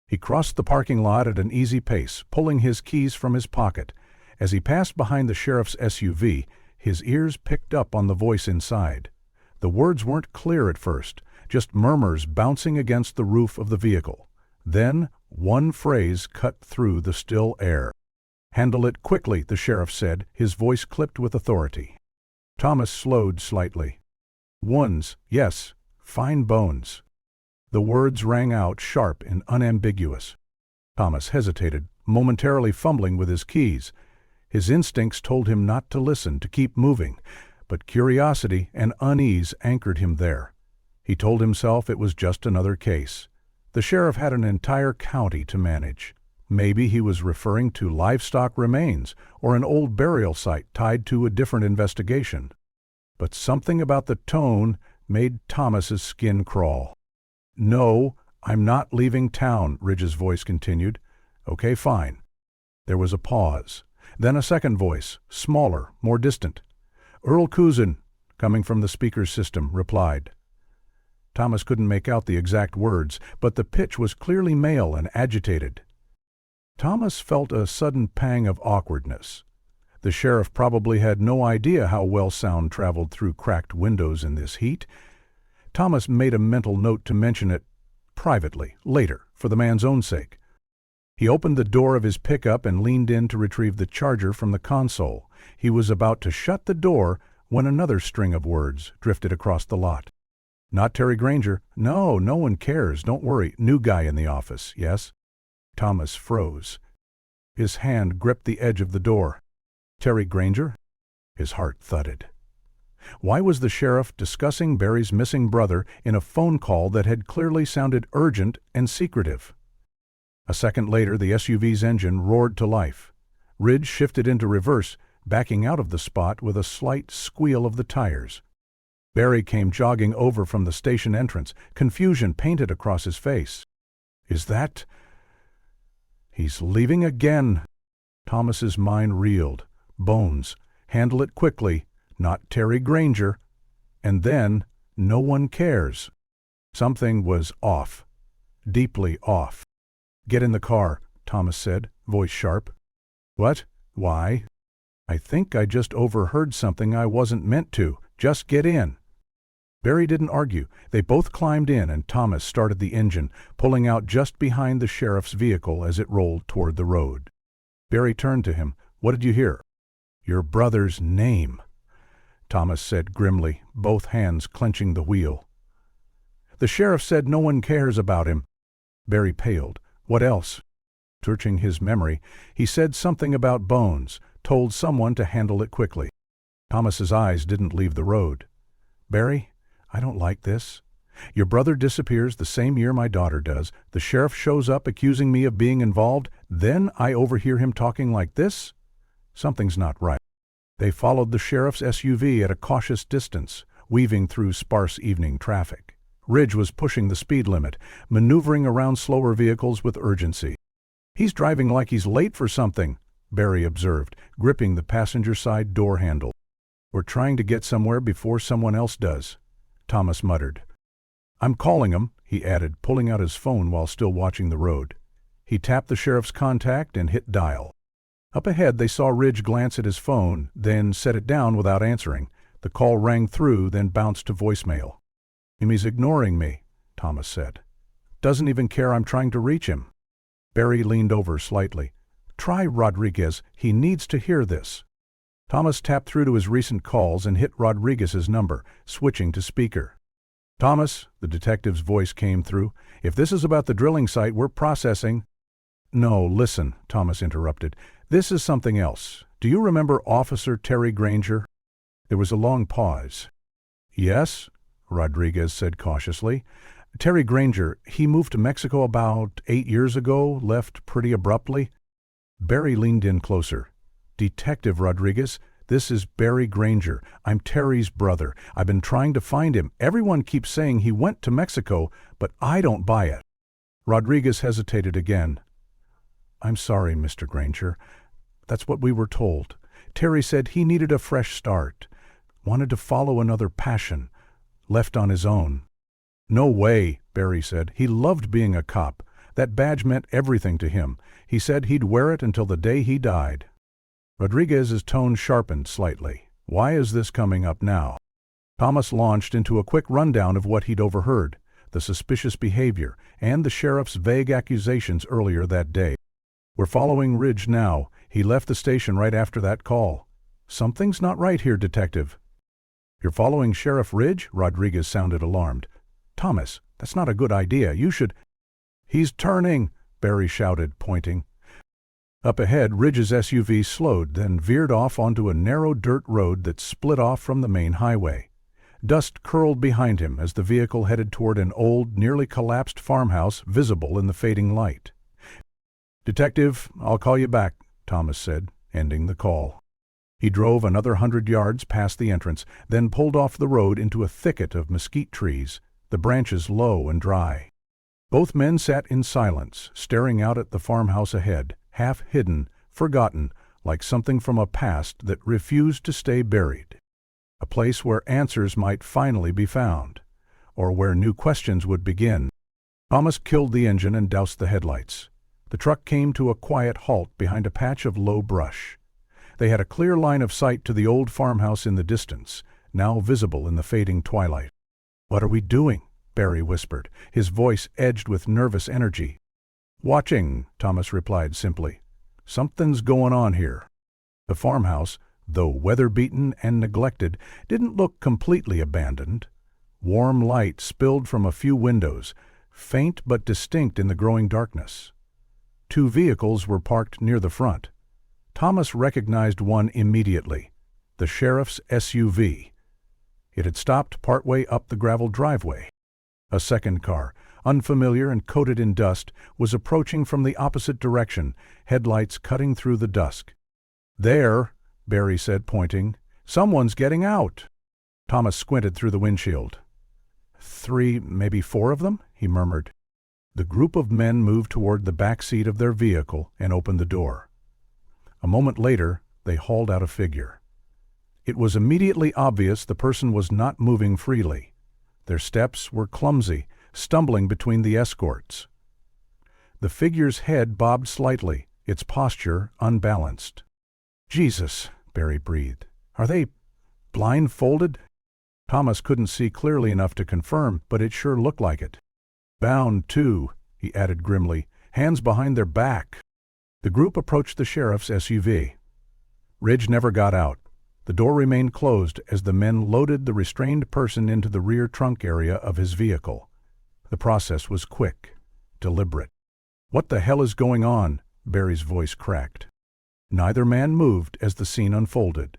He crossed the parking lot at an easy pace, pulling his keys from his pocket. As he passed behind the sheriff's SUV, his ears picked up on the voice inside. The words weren't clear at first, just murmurs bouncing against the roof of the vehicle. Then, one phrase cut through the still air. Handle it quickly, the sheriff said, his voice clipped with authority. Thomas slowed slightly. Ones, yes, fine bones. The words rang out sharp and unambiguous. Thomas hesitated, momentarily fumbling with his keys. His instincts told him not to listen, to keep moving, but curiosity and unease anchored him there. He told himself it was just another case. The sheriff had an entire county to manage. Maybe he was referring to livestock remains or an old burial site tied to a different investigation. But something about the tone made Thomas's skin crawl. No, I'm not leaving town, Ridge's voice continued. Okay, fine. There was a pause. Then a second voice, smaller, more distant. Earl Cousin, coming from the speaker's system, replied. Thomas couldn't make out the exact words, but the pitch was clearly male and agitated. Thomas felt a sudden pang of awkwardness. The sheriff probably had no idea how well sound traveled through cracked windows in this heat. Thomas made a mental note to mention it privately, later, for the man's own sake. He opened the door of his pickup and leaned in to retrieve the charger from the console. He was about to shut the door when another string of words drifted across the lot. Not Terry Granger. No, no one cares. Don't worry. New guy in the office, yes? Thomas froze. His hand gripped the edge of the door. Terry Granger? His heart thudded. Why was the sheriff discussing Barry's missing brother in a phone call that had clearly sounded urgent and secretive? A second later, the SUV's engine roared to life. Ridge shifted into reverse, backing out of the spot with a slight squeal of the tires. Barry came jogging over from the station entrance, confusion painted across his face. Is that... He's leaving again. Thomas's mind reeled. Bones. Handle it quickly. Not Terry Granger. And then, no one cares. Something was off. Deeply off. Get in the car, Thomas said, voice sharp. What? Why? I think I just overheard something I wasn't meant to. Just get in. Barry didn't argue. They both climbed in and Thomas started the engine, pulling out just behind the sheriff's vehicle as it rolled toward the road. Barry turned to him. What did you hear? Your brother's name, Thomas said grimly, both hands clenching the wheel. The sheriff said no one cares about him. Barry paled. What else? Searching his memory, he said something about bones, told someone to handle it quickly. Thomas's eyes didn't leave the road. Barry, I don't like this. Your brother disappears the same year my daughter does. The sheriff shows up accusing me of being involved. Then I overhear him talking like this? Something's not right. They followed the sheriff's SUV at a cautious distance. weaving through sparse evening traffic. Ridge was pushing the speed limit, maneuvering around slower vehicles with urgency. "He's driving like he's late for something," Barry observed, gripping the passenger side door handle. "We're trying to get somewhere before someone else does," Thomas muttered. "I'm calling him," he added, pulling out his phone while still watching the road. He tapped the sheriff's contact and hit dial. Up ahead they saw Ridge glance at his phone, then set it down without answering. The call rang through, then bounced to voicemail. "He's ignoring me," Thomas said. "Doesn't even care I'm trying to reach him." Barry leaned over slightly. "Try Rodriguez. He needs to hear this." Thomas tapped through to his recent calls and hit Rodriguez's number, switching to speaker. "Thomas," the detective's voice came through, "if this is about the drilling site, we're processing—" "No, listen," Thomas interrupted. "This is something else. Do you remember Officer Terry Granger?" There was a long pause. "Yes," Rodriguez said cautiously. "Terry Granger, he moved to Mexico about 8 years ago, left pretty abruptly." Barry leaned in closer. "Detective Rodriguez, this is Barry Granger. I'm Terry's brother. I've been trying to find him. Everyone keeps saying he went to Mexico, but I don't buy it." Rodriguez hesitated again. "I'm sorry, Mr. Granger. That's what we were told. Terry said he needed a fresh start, wanted to follow another passion, left on his own." "No way," Barry said. "He loved being a cop. That badge meant everything to him. He said he'd wear it until the day he died." Rodriguez's tone sharpened slightly. "Why is this coming up now?" Thomas launched into a quick rundown of what he'd overheard, the suspicious behavior, and the sheriff's vague accusations earlier that day. "We're following Ridge now. He left the station right after that call." "Something's not right here, Detective." "You're following Sheriff Ridge?" Rodriguez sounded alarmed. "Thomas, that's not a good idea. You should—" "He's turning!" Barry shouted, pointing. Up ahead, Ridge's SUV slowed, then veered off onto a narrow dirt road that split off from the main highway. Dust curled behind him as the vehicle headed toward an old, nearly collapsed farmhouse visible in the fading light. "Detective, I'll call you back," Thomas said, ending the call. He drove another 100 yards past the entrance, then pulled off the road into a thicket of mesquite trees, the branches low and dry. Both men sat in silence, staring out at the farmhouse ahead, half hidden, forgotten, like something from a past that refused to stay buried. A place where answers might finally be found, or where new questions would begin. Thomas killed the engine and doused the headlights. The truck came to a quiet halt behind a patch of low brush. They had a clear line of sight to the old farmhouse in the distance, now visible in the fading twilight. "What are we doing?" Barry whispered, his voice edged with nervous energy. "Watching," Thomas replied simply. "Something's going on here." The farmhouse, though weather-beaten and neglected, didn't look completely abandoned. Warm light spilled from a few windows, faint but distinct in the growing darkness. 2 vehicles were parked near the front. Thomas recognized one immediately, the sheriff's SUV. It had stopped partway up the gravel driveway. A second car, unfamiliar and coated in dust, was approaching from the opposite direction, headlights cutting through the dusk. "There," Barry said, pointing. "Someone's getting out." Thomas squinted through the windshield. 3, maybe 4 of them?" he murmured. The group of men moved toward the back seat of their vehicle and opened the door. A moment later, they hauled out a figure. It was immediately obvious the person was not moving freely. Their steps were clumsy, stumbling between the escorts. The figure's head bobbed slightly, its posture unbalanced. "Jesus," Barry breathed. "Are they blindfolded?" Thomas couldn't see clearly enough to confirm, but it sure looked like it. "Bound, too," he added grimly, "hands behind their back." The group approached the sheriff's SUV. Ridge never got out. The door remained closed as the men loaded the restrained person into the rear trunk area of his vehicle. The process was quick, deliberate. "What the hell is going on?" Barry's voice cracked. Neither man moved as the scene unfolded.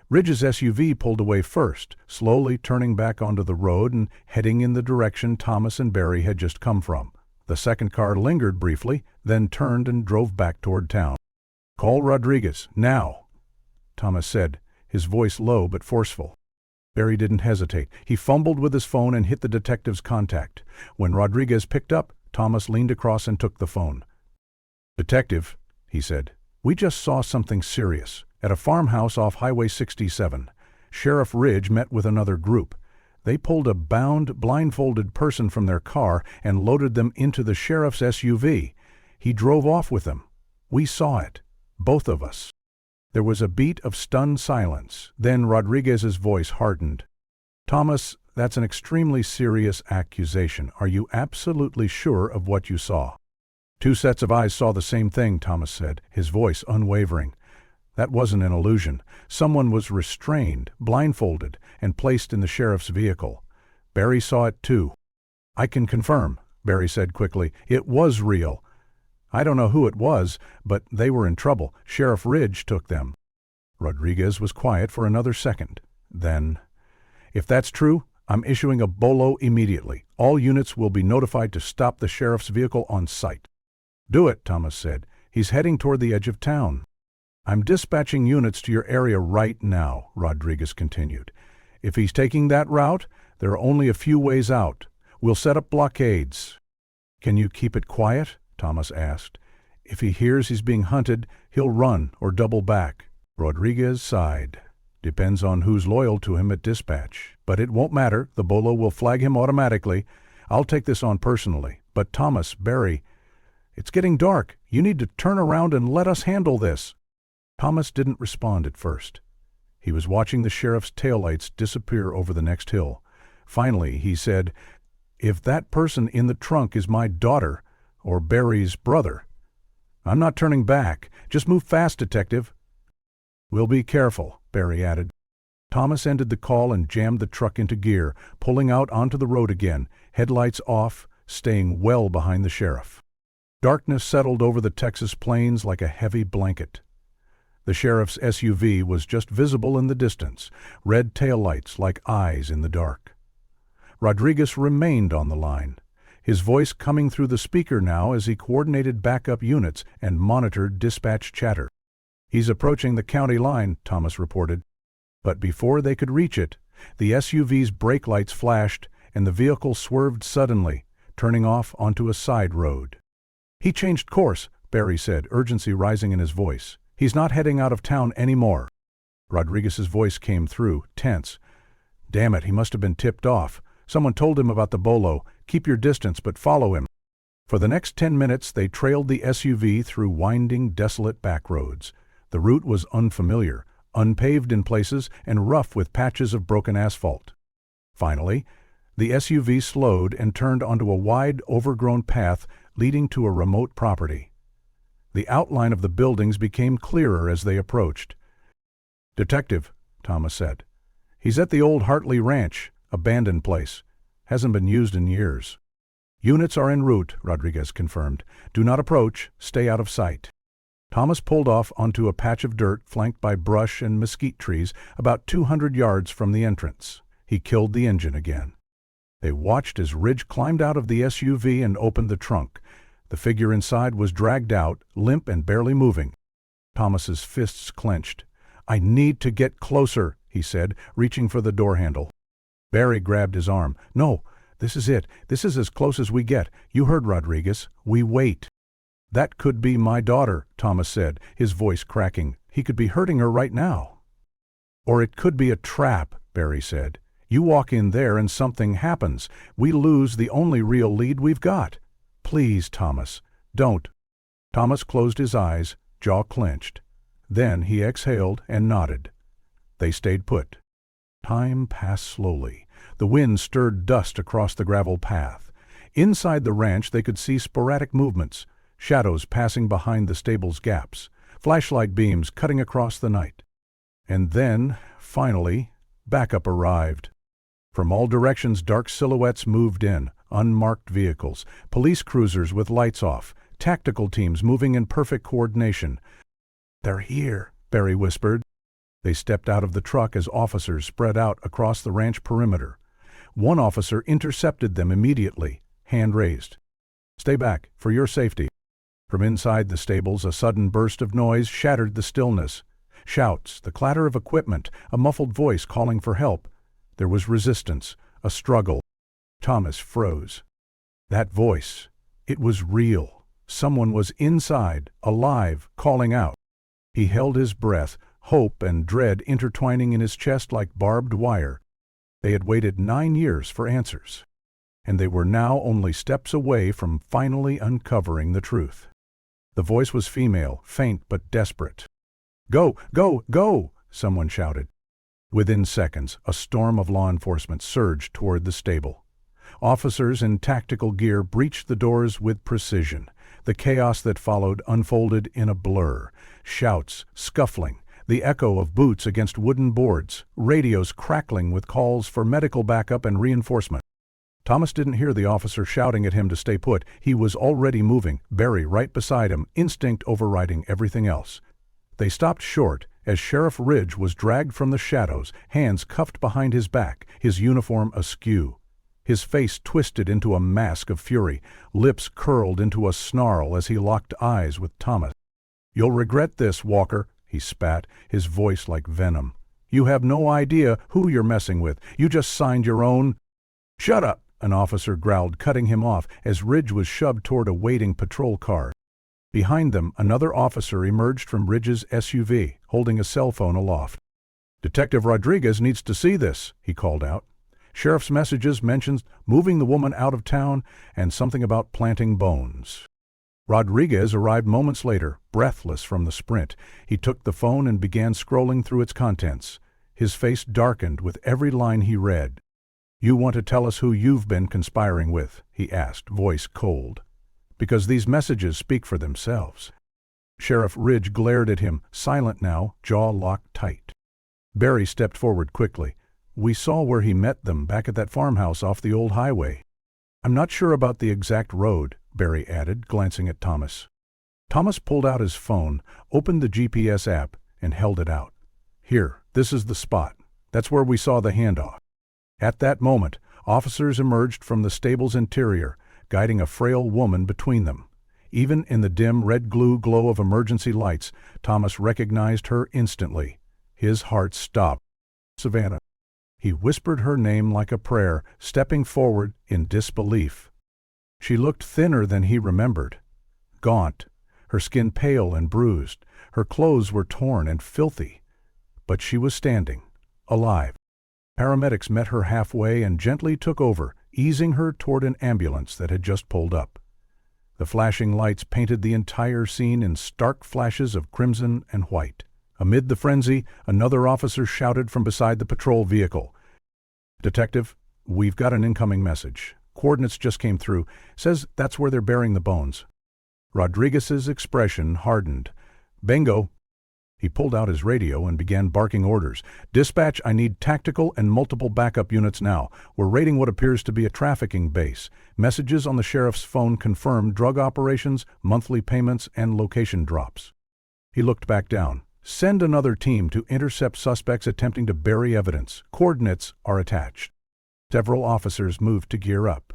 Ridge's SUV pulled away first, slowly turning back onto the road and heading in the direction Thomas and Barry had just come from. The second car lingered briefly, then turned and drove back toward town. "Call Rodriguez, now," Thomas said, his voice low but forceful. Barry didn't hesitate. He fumbled with his phone and hit the detective's contact. When Rodriguez picked up, Thomas leaned across and took the phone. "Detective," he said, "we just saw something serious. At a farmhouse off Highway 67, Sheriff Ridge met with another group. They pulled a bound, blindfolded person from their car and loaded them into the sheriff's SUV. He drove off with them. We saw it. Both of us." There was a beat of stunned silence. Then Rodriguez's voice hardened. "Thomas, that's an extremely serious accusation. Are you absolutely sure of what you saw?" "Two sets of eyes saw the same thing," Thomas said, his voice unwavering. "That wasn't an illusion. Someone was restrained, blindfolded, and placed in the sheriff's vehicle. Barry saw it too." "I can confirm," Barry said quickly. "It was real. I don't know who it was, but they were in trouble. Sheriff Ridge took them." Rodriguez was quiet for another second. Then, "If that's true, I'm issuing a bolo immediately. All units will be notified to stop the sheriff's vehicle on sight." "Do it," Thomas said. "He's heading toward the edge of town." "I'm dispatching units to your area right now," Rodriguez continued. "If he's taking that route, there are only a few ways out. We'll set up blockades." "Can you keep it quiet?" Thomas asked. "If he hears he's being hunted, he'll run or double back." Rodriguez sighed. "Depends on who's loyal to him at dispatch. But it won't matter. The bolo will flag him automatically. I'll take this on personally. But Thomas, Barry, it's getting dark. You need to turn around and let us handle this." Thomas didn't respond at first. He was watching the sheriff's taillights disappear over the next hill. Finally, he said, "If that person in the trunk is my daughter, or Barry's brother, I'm not turning back. Just move fast, detective." "We'll be careful," Barry added. Thomas ended the call and jammed the truck into gear, pulling out onto the road again, headlights off, staying well behind the sheriff. Darkness settled over the Texas plains like a heavy blanket. The sheriff's SUV was just visible in the distance, red taillights like eyes in the dark. Rodriguez remained on the line, his voice coming through the speaker now as he coordinated backup units and monitored dispatch chatter. "He's approaching the county line," Thomas reported. But before they could reach it, the SUV's brake lights flashed and the vehicle swerved suddenly, turning off onto a side road. "He changed course," Barry said, urgency rising in his voice. "He's not heading out of town anymore." Rodriguez's voice came through, tense. "Damn it, he must have been tipped off. Someone told him about the bolo. Keep your distance, but follow him." For the next 10 minutes, they trailed the SUV through winding, desolate back roads. The route was unfamiliar, unpaved in places and rough with patches of broken asphalt. Finally, the SUV slowed and turned onto a wide, overgrown path leading to a remote property. The outline of the buildings became clearer as they approached. "Detective," Thomas said. "He's at the old Hartley Ranch, abandoned place. Hasn't been used in years." "Units are en route," Rodriguez confirmed. "Do not approach. Stay out of sight." Thomas pulled off onto a patch of dirt flanked by brush and mesquite trees about 200 yards from the entrance. He killed the engine again. They watched as Ridge climbed out of the SUV and opened the trunk. The figure inside was dragged out, limp and barely moving. Thomas's fists clenched. "I need to get closer," he said, reaching for the door handle. Barry grabbed his arm. "No, this is it. This is as close as we get. You heard Rodriguez. We wait." "That could be my daughter," Thomas said, his voice cracking. "He could be hurting her right now." "Or it could be a trap," Barry said. "You walk in there and something happens. We lose the only real lead we've got. Please, Thomas, don't." Thomas closed his eyes, jaw clenched. Then he exhaled and nodded. They stayed put. Time passed slowly. The wind stirred dust across the gravel path. Inside the ranch they could see sporadic movements, shadows passing behind the stable's gaps, flashlight beams cutting across the night. And then, finally, backup arrived. From all directions dark silhouettes moved in, unmarked vehicles, police cruisers with lights off, tactical teams moving in perfect coordination. "They're here," Barry whispered. They stepped out of the truck as officers spread out across the ranch perimeter. One officer intercepted them immediately, hand raised. "Stay back, for your safety." From inside the stables a sudden burst of noise shattered the stillness. Shouts, the clatter of equipment, a muffled voice calling for help. There was resistance, a struggle. Thomas froze. That voice, it was real. Someone was inside, alive, calling out. He held his breath, hope and dread intertwining in his chest like barbed wire. They had waited 9 years for answers, and they were now only steps away from finally uncovering the truth. The voice was female, faint but desperate. "Go! Go! Go!" someone shouted. Within seconds, a storm of law enforcement surged toward the stable. Officers in tactical gear breached the doors with precision. The chaos that followed unfolded in a blur. Shouts, scuffling, the echo of boots against wooden boards, radios crackling with calls for medical backup and reinforcement. Thomas didn't hear the officer shouting at him to stay put. He was already moving, Barry right beside him, instinct overriding everything else. They stopped short as Sheriff Ridge was dragged from the shadows, hands cuffed behind his back, his uniform askew. His face twisted into a mask of fury, lips curled into a snarl as he locked eyes with Thomas. "You'll regret this, Walker," he spat, his voice like venom. "You have no idea who you're messing with. You just signed your own—" "Shut up!" an officer growled, cutting him off as Ridge was shoved toward a waiting patrol car. Behind them, another officer emerged from Ridge's SUV, holding a cell phone aloft. "Detective Rodriguez needs to see this," he called out. "Sheriff's messages mentioned moving the woman out of town and something about planting bones." Rodriguez arrived moments later, breathless from the sprint. He took the phone and began scrolling through its contents. His face darkened with every line he read. "You want to tell us who you've been conspiring with?" he asked, voice cold. "Because these messages speak for themselves." Sheriff Ridge glared at him, silent now, jaw locked tight. Barry stepped forward quickly. "We saw where he met them back at that farmhouse off the old highway." "I'm not sure about the exact road," Barry added, glancing at Thomas. Thomas pulled out his phone, opened the GPS app, and held it out. "Here, this is the spot. That's where we saw the handoff." At that moment, officers emerged from the stable's interior, guiding a frail woman between them. Even in the dim red glue glow of emergency lights, Thomas recognized her instantly. His heart stopped. "Savannah." He whispered her name like a prayer, stepping forward in disbelief. She looked thinner than he remembered. Gaunt, her skin pale and bruised, her clothes were torn and filthy. But she was standing, alive. Paramedics met her halfway and gently took over, easing her toward an ambulance that had just pulled up. The flashing lights painted the entire scene in stark flashes of crimson and white. Amid the frenzy, another officer shouted from beside the patrol vehicle. "Detective, we've got an incoming message. Coordinates just came through. Says that's where they're burying the bones." Rodriguez's expression hardened. "Bingo." He pulled out his radio and began barking orders. "Dispatch, I need tactical and multiple backup units now. We're raiding what appears to be a trafficking base. Messages on the sheriff's phone confirm drug operations, monthly payments, and location drops." He looked back down. "Send another team to intercept suspects attempting to bury evidence. Coordinates are attached." Several officers moved to gear up.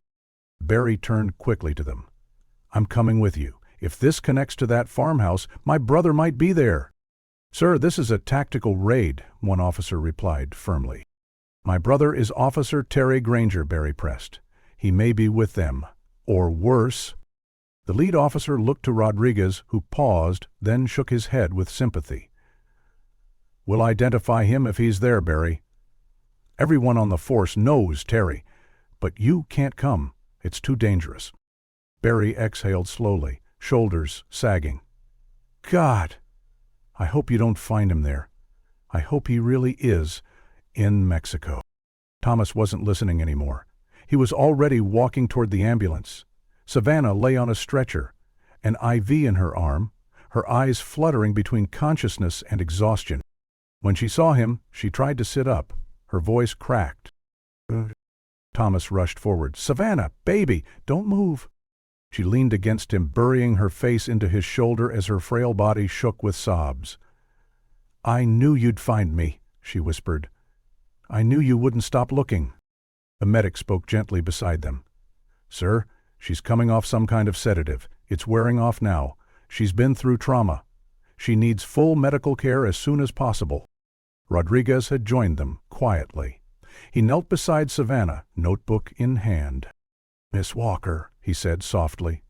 Barry turned quickly to them. "I'm coming with you. If this connects to that farmhouse, my brother might be there." "Sir, this is a tactical raid," one officer replied firmly. "My brother is Officer Terry Granger," Barry pressed. "He may be with them. Or worse." The lead officer looked to Rodriguez, who paused, then shook his head with sympathy. "We'll identify him if he's there, Barry. Everyone on the force knows Terry. But you can't come. It's too dangerous." Barry exhaled slowly, shoulders sagging. "God! I hope you don't find him there. I hope he really is in Mexico." Thomas wasn't listening anymore. He was already walking toward the ambulance. Savannah lay on a stretcher, an IV in her arm, her eyes fluttering between consciousness and exhaustion. When she saw him, she tried to sit up. Her voice cracked. Thomas rushed forward. "Savannah, baby, don't move." She leaned against him, burying her face into his shoulder as her frail body shook with sobs. "I knew you'd find me," she whispered. "I knew you wouldn't stop looking." A medic spoke gently beside them. "Sir, she's coming off some kind of sedative. It's wearing off now. She's been through trauma. She needs full medical care as soon as possible." Rodriguez had joined them, quietly. He knelt beside Savannah, notebook in hand. "Miss Walker," he said softly,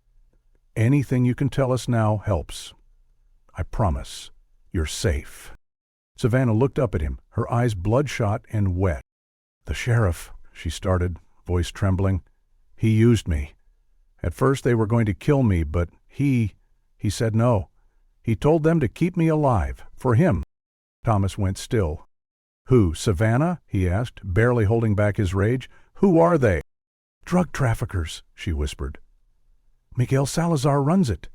"anything you can tell us now helps. I promise. You're safe." Savannah looked up at him, her eyes bloodshot and wet. "The sheriff," she started, voice trembling, "he used me. At first they were going to kill me, but he said no. He told them to keep me alive, for him." Thomas went still. "Who, Savannah?" he asked, barely holding back his rage. "Who are they?" "Drug traffickers," she whispered. "Miguel Salazar runs it.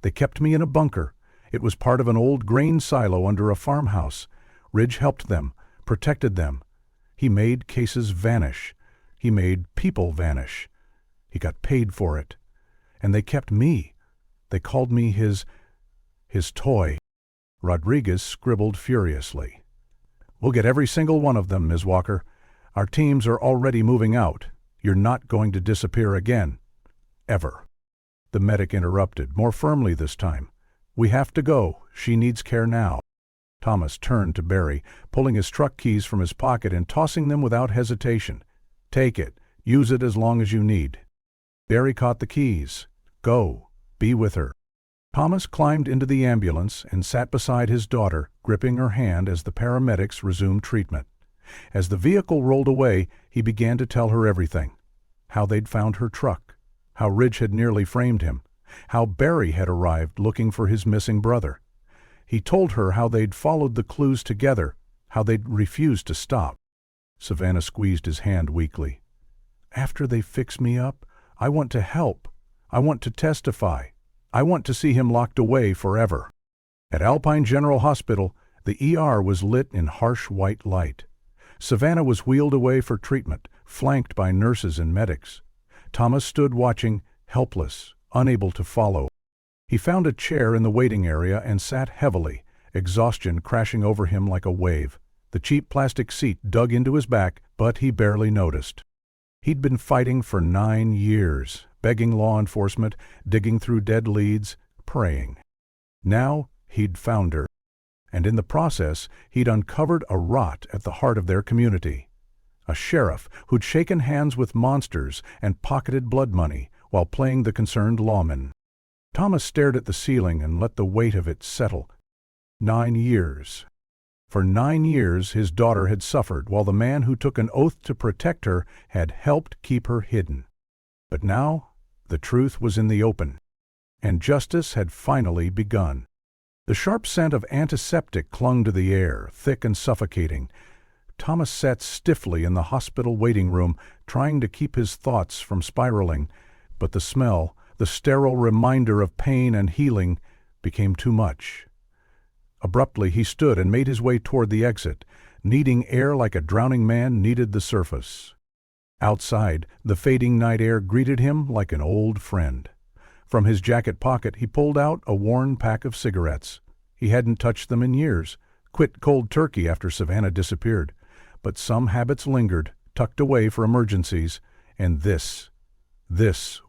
They kept me in a bunker. It was part of an old grain silo under a farmhouse. Ridge helped them, protected them. He made cases vanish. He made people vanish. He got paid for it. And they kept me. They called me his toy." Rodriguez scribbled furiously. "We'll get every single one of them, Ms. Walker. Our teams are already moving out. You're not going to disappear again. Ever." The medic interrupted, more firmly this time. "We have to go. She needs care now." Thomas turned to Barry, pulling his truck keys from his pocket and tossing them without hesitation. "Take it. Use it as long as you need." Barry caught the keys. "Go. Be with her." Thomas climbed into the ambulance and sat beside his daughter, gripping her hand as the paramedics resumed treatment. As the vehicle rolled away, he began to tell her everything. How they'd found her truck. How Ridge had nearly framed him. How Barry had arrived looking for his missing brother. He told her how they'd followed the clues together, how they'd refused to stop. Savannah squeezed his hand weakly. "After they fix me up, I want to help. I want to testify. I want to see him locked away forever." At Alpine General Hospital, the ER was lit in harsh white light. Savannah was wheeled away for treatment, flanked by nurses and medics. Thomas stood watching, helpless, unable to follow. He found a chair in the waiting area and sat heavily, exhaustion crashing over him like a wave. The cheap plastic seat dug into his back, but he barely noticed. He'd been fighting for 9 years, begging law enforcement, digging through dead leads, praying. Now he'd found her. And in the process, he'd uncovered a rot at the heart of their community. A sheriff who'd shaken hands with monsters and pocketed blood money while playing the concerned lawman. Thomas stared at the ceiling and let the weight of it settle. 9 years. For 9 years his daughter had suffered while the man who took an oath to protect her had helped keep her hidden. But now the truth was in the open, and justice had finally begun. The sharp scent of antiseptic clung to the air, thick and suffocating. Thomas sat stiffly in the hospital waiting room, trying to keep his thoughts from spiraling, but the smell, the sterile reminder of pain and healing, became too much. Abruptly he stood and made his way toward the exit, needing air like a drowning man needed the surface. Outside, the fading night air greeted him like an old friend. From his jacket pocket he pulled out a worn pack of cigarettes. He hadn't touched them in years, quit cold turkey after Savannah disappeared. But some habits lingered, tucked away for emergencies, and this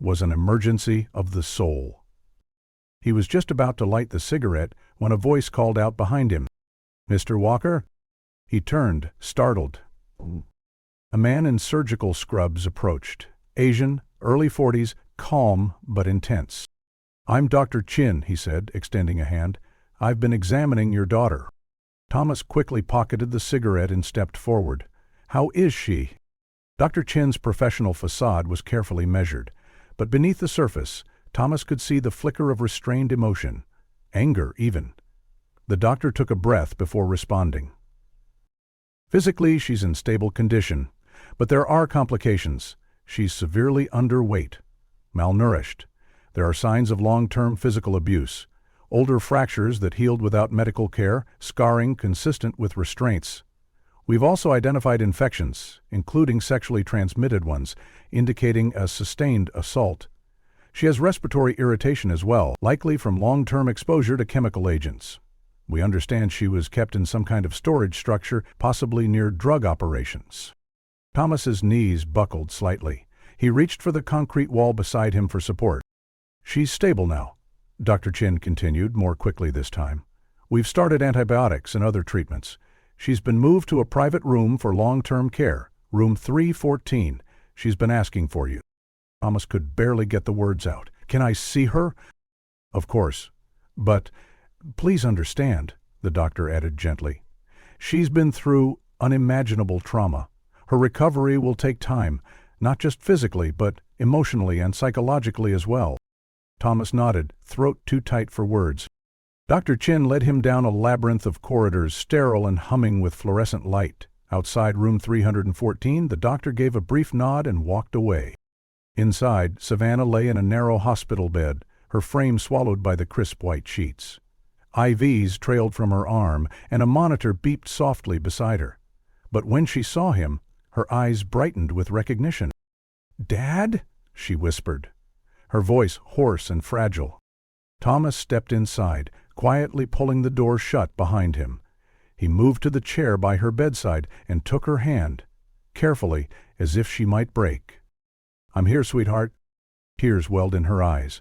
was an emergency of the soul. He was just about to light the cigarette when a voice called out behind him, "Mr. Walker?" He turned, startled. A man in surgical scrubs approached, Asian, early 40s, calm but intense. "I'm Dr. Chin," he said, extending a hand. "I've been examining your daughter." Thomas quickly pocketed the cigarette and stepped forward. "How is she?" Dr. Chin's professional facade was carefully measured, but beneath the surface, Thomas could see the flicker of restrained emotion, anger even. The doctor took a breath before responding. "Physically, she's in stable condition, but there are complications. She's severely underweight, malnourished. There are signs of long-term physical abuse, older fractures that healed without medical care, scarring consistent with restraints. We've also identified infections, including sexually transmitted ones, indicating a sustained assault. She has respiratory irritation as well, likely from long-term exposure to chemical agents. We understand she was kept in some kind of storage structure, possibly near drug operations." Thomas's knees buckled slightly. He reached for the concrete wall beside him for support. "She's stable now," Dr. Chin continued, more quickly this time. "We've started antibiotics and other treatments. She's been moved to a private room for long-term care, Room 314. She's been asking for you." Thomas could barely get the words out. "Can I see her?" "Of course. But please understand," the doctor added gently. "She's been through unimaginable trauma. Her recovery will take time, not just physically, but emotionally and psychologically as well." Thomas nodded, throat too tight for words. Dr. Chin led him down a labyrinth of corridors, sterile and humming with fluorescent light. Outside room 314, the doctor gave a brief nod and walked away. Inside, Savannah lay in a narrow hospital bed, her frame swallowed by the crisp white sheets. IVs trailed from her arm, and a monitor beeped softly beside her. But when she saw him, her eyes brightened with recognition. "Dad?" she whispered, her voice hoarse and fragile. Thomas stepped inside, quietly pulling the door shut behind him. He moved to the chair by her bedside and took her hand, carefully, as if she might break. "I'm here, sweetheart." Tears welled in her eyes.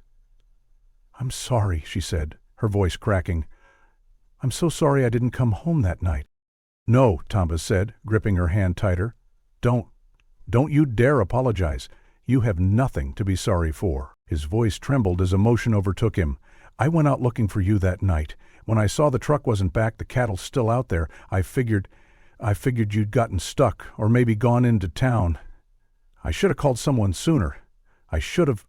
"I'm sorry," she said, her voice cracking. "I'm so sorry I didn't come home that night." "No," Thomas said, gripping her hand tighter. Don't you dare apologize. You have nothing to be sorry for." His voice trembled as emotion overtook him. "I went out looking for you that night. When I saw the truck wasn't back, the cattle still out there, I figured you'd gotten stuck, or maybe gone into town. I should have called someone sooner. I should have—"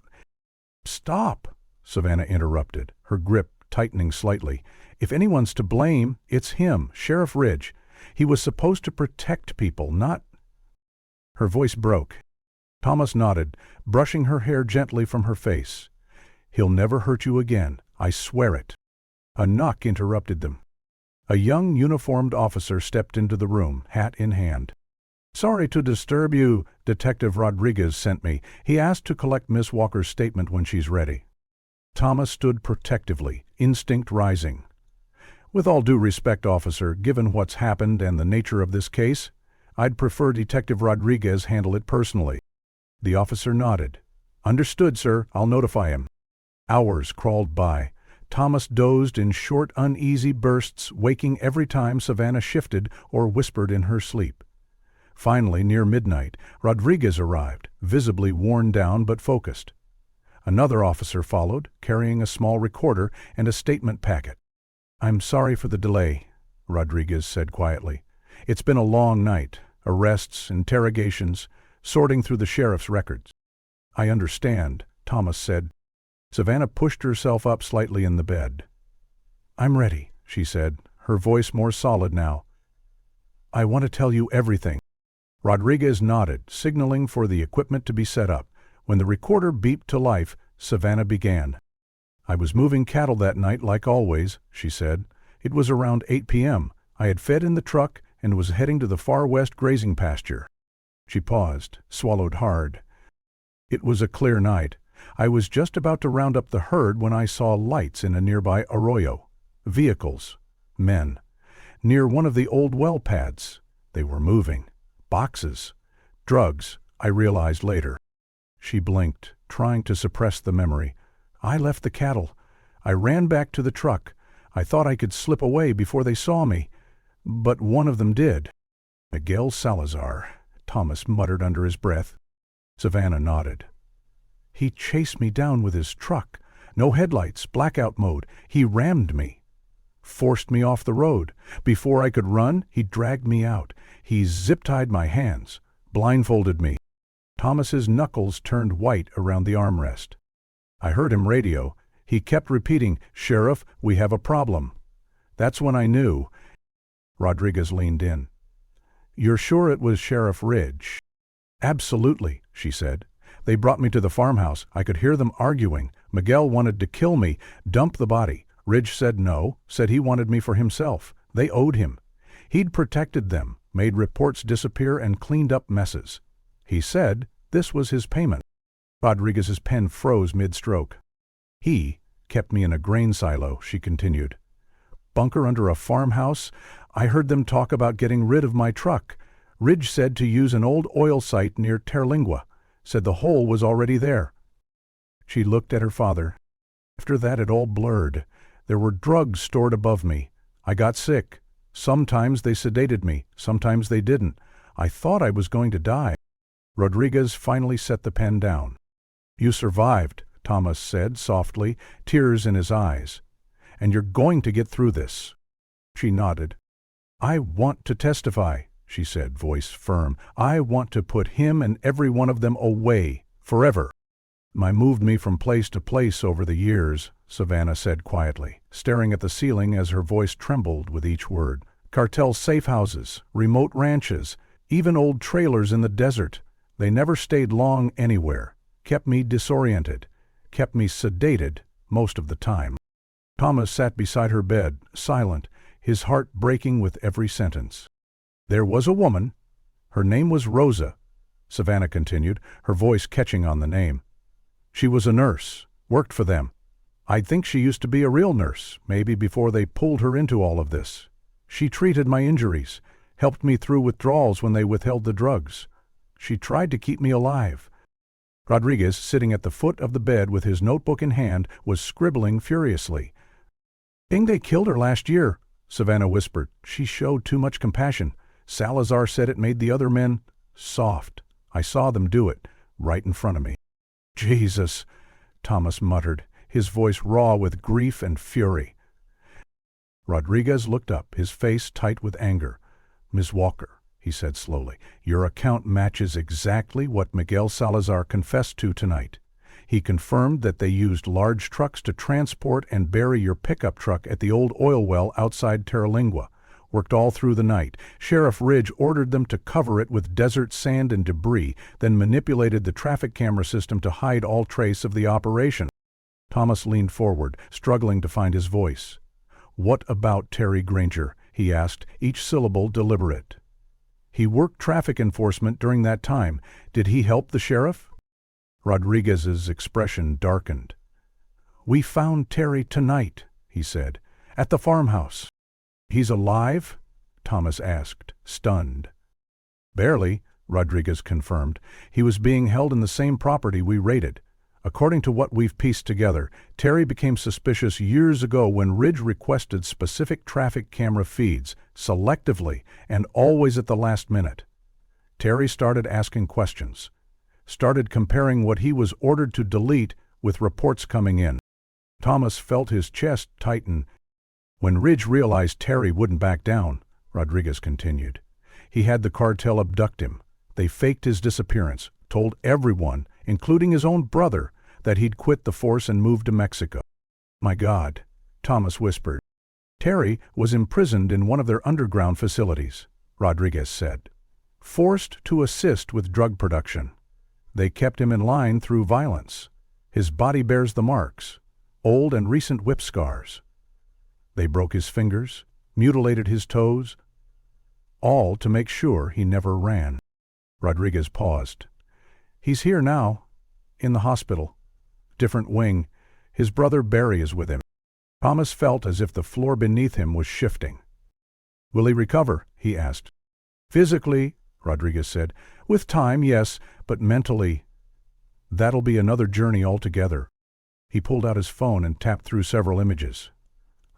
"Stop," Savannah interrupted, her grip tightening slightly. "If anyone's to blame, it's him, Sheriff Ridge. He was supposed to protect people, not—" Her voice broke. Thomas nodded, brushing her hair gently from her face. "He'll never hurt you again. I swear it." A knock interrupted them. A young uniformed officer stepped into the room, hat in hand. "Sorry to disturb you. Detective Rodriguez sent me. He asked to collect Miss Walker's statement when she's ready." Thomas stood protectively, instinct rising. "With all due respect, officer, given what's happened and the nature of this case, I'd prefer Detective Rodriguez handle it personally." The officer nodded. "Understood, sir. I'll notify him." Hours crawled by. Thomas dozed in short, uneasy bursts, waking every time Savannah shifted or whispered in her sleep. Finally, near midnight, Rodriguez arrived, visibly worn down but focused. Another officer followed, carrying a small recorder and a statement packet. "I'm sorry for the delay," Rodriguez said quietly. "It's been a long night. Arrests, interrogations, sorting through the sheriff's records." "I understand," Thomas said. Savannah pushed herself up slightly in the bed. "I'm ready," she said, her voice more solid now. "I want to tell you everything." Rodriguez nodded, signaling for the equipment to be set up. When the recorder beeped to life, Savannah began. "I was moving cattle that night like always," she said. "It was around 8 p.m. I had fed in the truck and was heading to the far west grazing pasture." She paused, swallowed hard. "It was a clear night. I was just about to round up the herd when I saw lights in a nearby arroyo. Vehicles. Men. Near one of the old well pads. They were moving. Boxes. Drugs, I realized later." She blinked, trying to suppress the memory. "I left the cattle. I ran back to the truck. I thought I could slip away before they saw me. But one of them did." "Miguel Salazar," Thomas muttered under his breath. Savannah nodded. "He chased me down with his truck. No headlights, blackout mode. He rammed me. Forced me off the road. Before I could run, he dragged me out. He zip-tied my hands, blindfolded me." Thomas's knuckles turned white around the armrest. "I heard him radio. He kept repeating, 'Sheriff, we have a problem.' That's when I knew." Rodriguez leaned in. "You're sure it was Sheriff Ridge?" "Absolutely," she said. "They brought me to the farmhouse. I could hear them arguing. Miguel wanted to kill me, dump the body. Ridge said no, said he wanted me for himself. They owed him. He'd protected them, made reports disappear, and cleaned up messes. He said this was his payment." Rodriguez's pen froze mid-stroke. "He kept me in a grain silo," she continued. "Bunker under a farmhouse. I heard them talk about getting rid of my truck. Ridge said to use an old oil site near Terlingua. Said the hole was already there." She looked at her father. "After that it all blurred. There were drugs stored above me. I got sick. Sometimes they sedated me, sometimes they didn't. I thought I was going to die." Rodriguez finally set the pen down. "You survived," Thomas said softly, tears in his eyes. "And you're going to get through this." She nodded. "I want to testify," she said, voice firm. "I want to put him and every one of them away, forever." "I moved me from place to place over the years," Savannah said quietly, staring at the ceiling as her voice trembled with each word. "Cartel safe houses, remote ranches, even old trailers in the desert. They never stayed long anywhere, kept me disoriented, kept me sedated most of the time." Thomas sat beside her bed, silent, his heart breaking with every sentence. "There was a woman. Her name was Rosa," Savannah continued, her voice catching on the name. "She was a nurse, worked for them. I think she used to be a real nurse, maybe before they pulled her into all of this. She treated my injuries, helped me through withdrawals when they withheld the drugs. She tried to keep me alive." Rodriguez, sitting at the foot of the bed with his notebook in hand, was scribbling furiously. "They killed her last year," Savannah whispered. "She showed too much compassion. Salazar said it made the other men soft. I saw them do it, right in front of me." "Jesus," Thomas muttered, his voice raw with grief and fury. Rodriguez looked up, his face tight with anger. "Ms. Walker," he said slowly, "your account matches exactly what Miguel Salazar confessed to tonight. He confirmed that they used large trucks to transport and bury your pickup truck at the old oil well outside Terralingua. Worked all through the night. Sheriff Ridge ordered them to cover it with desert sand and debris, then manipulated the traffic camera system to hide all trace of the operation." Thomas leaned forward, struggling to find his voice. "What about Terry Granger?" he asked, each syllable deliberate. "He worked traffic enforcement during that time. Did he help the sheriff?" Rodriguez's expression darkened. "We found Terry tonight," he said, "at the farmhouse." "He's alive?" Thomas asked, stunned. "Barely," Rodriguez confirmed. "He was being held in the same property we raided. According to what we've pieced together, Terry became suspicious years ago when Ridge requested specific traffic camera feeds, selectively and always at the last minute. Terry started asking questions, started comparing what he was ordered to delete with reports coming in." Thomas felt his chest tighten. "When Ridge realized Terry wouldn't back down," Rodriguez continued, "he had the cartel abduct him. They faked his disappearance, told everyone, including his own brother, that he'd quit the force and moved to Mexico." "My God," Thomas whispered. "Terry was imprisoned in one of their underground facilities," Rodriguez said, "forced to assist with drug production. They kept him in line through violence. His body bears the marks, old and recent whip scars. They broke his fingers, mutilated his toes, all to make sure he never ran." Rodriguez paused. "He's here now, in the hospital. Different wing. His brother Barry is with him." Thomas felt as if the floor beneath him was shifting. "Will he recover?" he asked. "Physically," Rodriguez said. "With time, yes, but mentally, that'll be another journey altogether." He pulled out his phone and tapped through several images.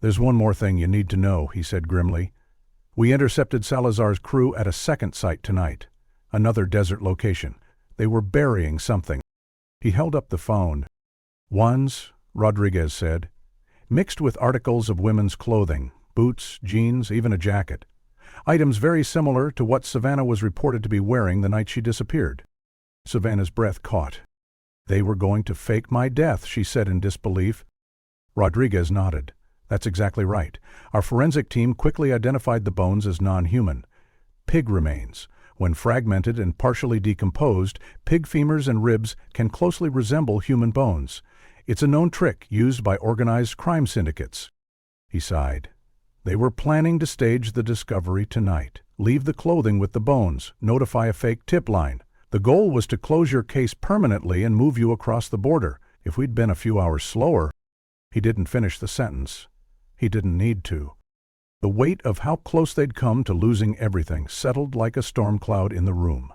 "There's one more thing you need to know," he said grimly. "We intercepted Salazar's crew at a second site tonight, another desert location. They were burying something." He held up the phone. "Ones," Rodriguez said, "mixed with articles of women's clothing, boots, jeans, even a jacket. Items very similar to what Savannah was reported to be wearing the night she disappeared." Savannah's breath caught. "They were going to fake my death," she said in disbelief. Rodriguez nodded. "That's exactly right. Our forensic team quickly identified the bones as non-human. Pig remains. When fragmented and partially decomposed, pig femurs and ribs can closely resemble human bones. It's a known trick used by organized crime syndicates." He sighed. "They were planning to stage the discovery tonight. Leave the clothing with the bones, notify a fake tip line. The goal was to close your case permanently and move you across the border. If we'd been a few hours slower—" He didn't finish the sentence. He didn't need to. The weight of how close they'd come to losing everything settled like a storm cloud in the room.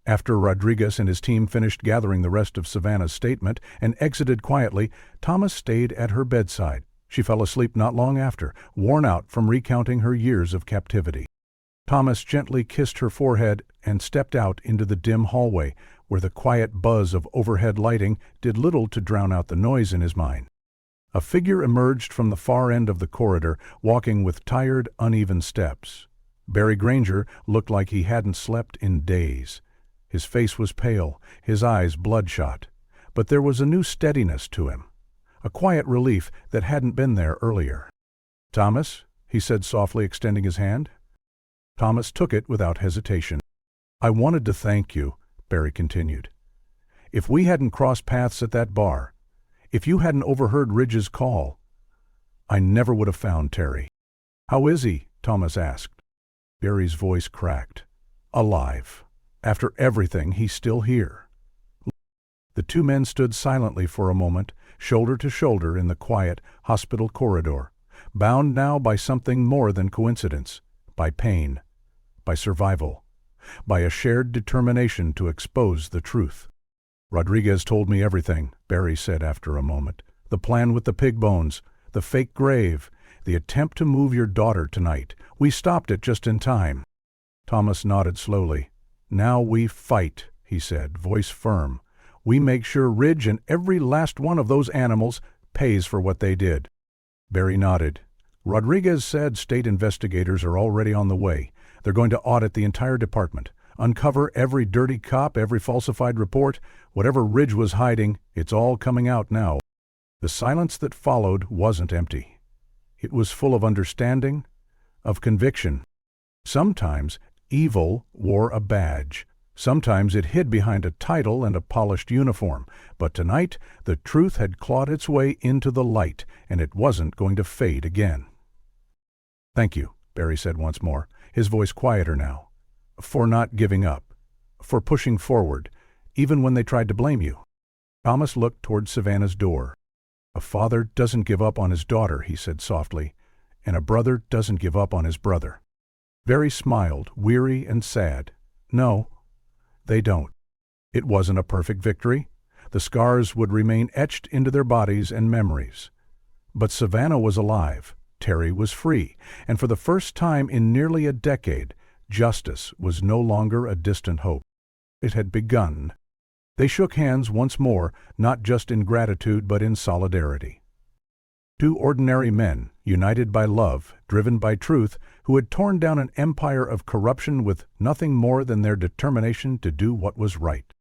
After Rodriguez and his team finished gathering the rest of Savannah's statement and exited quietly, Thomas stayed at her bedside. She fell asleep not long after, worn out from recounting her years of captivity. Thomas gently kissed her forehead and stepped out into the dim hallway, where the quiet buzz of overhead lighting did little to drown out the noise in his mind. A figure emerged from the far end of the corridor, walking with tired, uneven steps. Barry Granger looked like he hadn't slept in days. His face was pale, his eyes bloodshot, but there was a new steadiness to him, a quiet relief that hadn't been there earlier. "Thomas," he said softly, extending his hand. Thomas took it without hesitation. "I wanted to thank you," Barry continued. "If we hadn't crossed paths at that bar, if you hadn't overheard Ridge's call, I never would have found Terry." "How is he?" Thomas asked. Barry's voice cracked. "Alive. After everything, he's still here." The two men stood silently for a moment, shoulder to shoulder in the quiet hospital corridor, bound now by something more than coincidence, by pain, by survival, by a shared determination to expose the truth. "Rodriguez told me everything," Barry said after a moment. "The plan with the pig bones, the fake grave, the attempt to move your daughter tonight. We stopped it just in time." Thomas nodded slowly. "Now we fight," he said, voice firm. "We make sure Ridge and every last one of those animals pays for what they did." Barry nodded. "Rodriguez said state investigators are already on the way. They're going to audit the entire department, uncover every dirty cop, every falsified report. Whatever Ridge was hiding, it's all coming out now." The silence that followed wasn't empty. It was full of understanding, of conviction. Sometimes evil wore a badge. Sometimes it hid behind a title and a polished uniform. But tonight, the truth had clawed its way into the light, and it wasn't going to fade again. "Thank you," Barry said once more, his voice quieter now. "For not giving up. For pushing forward, even when they tried to blame you." Thomas looked toward Savannah's door. "A father doesn't give up on his daughter," he said softly, "and a brother doesn't give up on his brother." Barry smiled, weary and sad. "No, they don't." It wasn't a perfect victory. The scars would remain etched into their bodies and memories. But Savannah was alive, Terry was free, and for the first time in nearly a decade, justice was no longer a distant hope. It had begun. They shook hands once more, not just in gratitude but in solidarity. Two ordinary men, united by love, driven by truth, who had torn down an empire of corruption with nothing more than their determination to do what was right.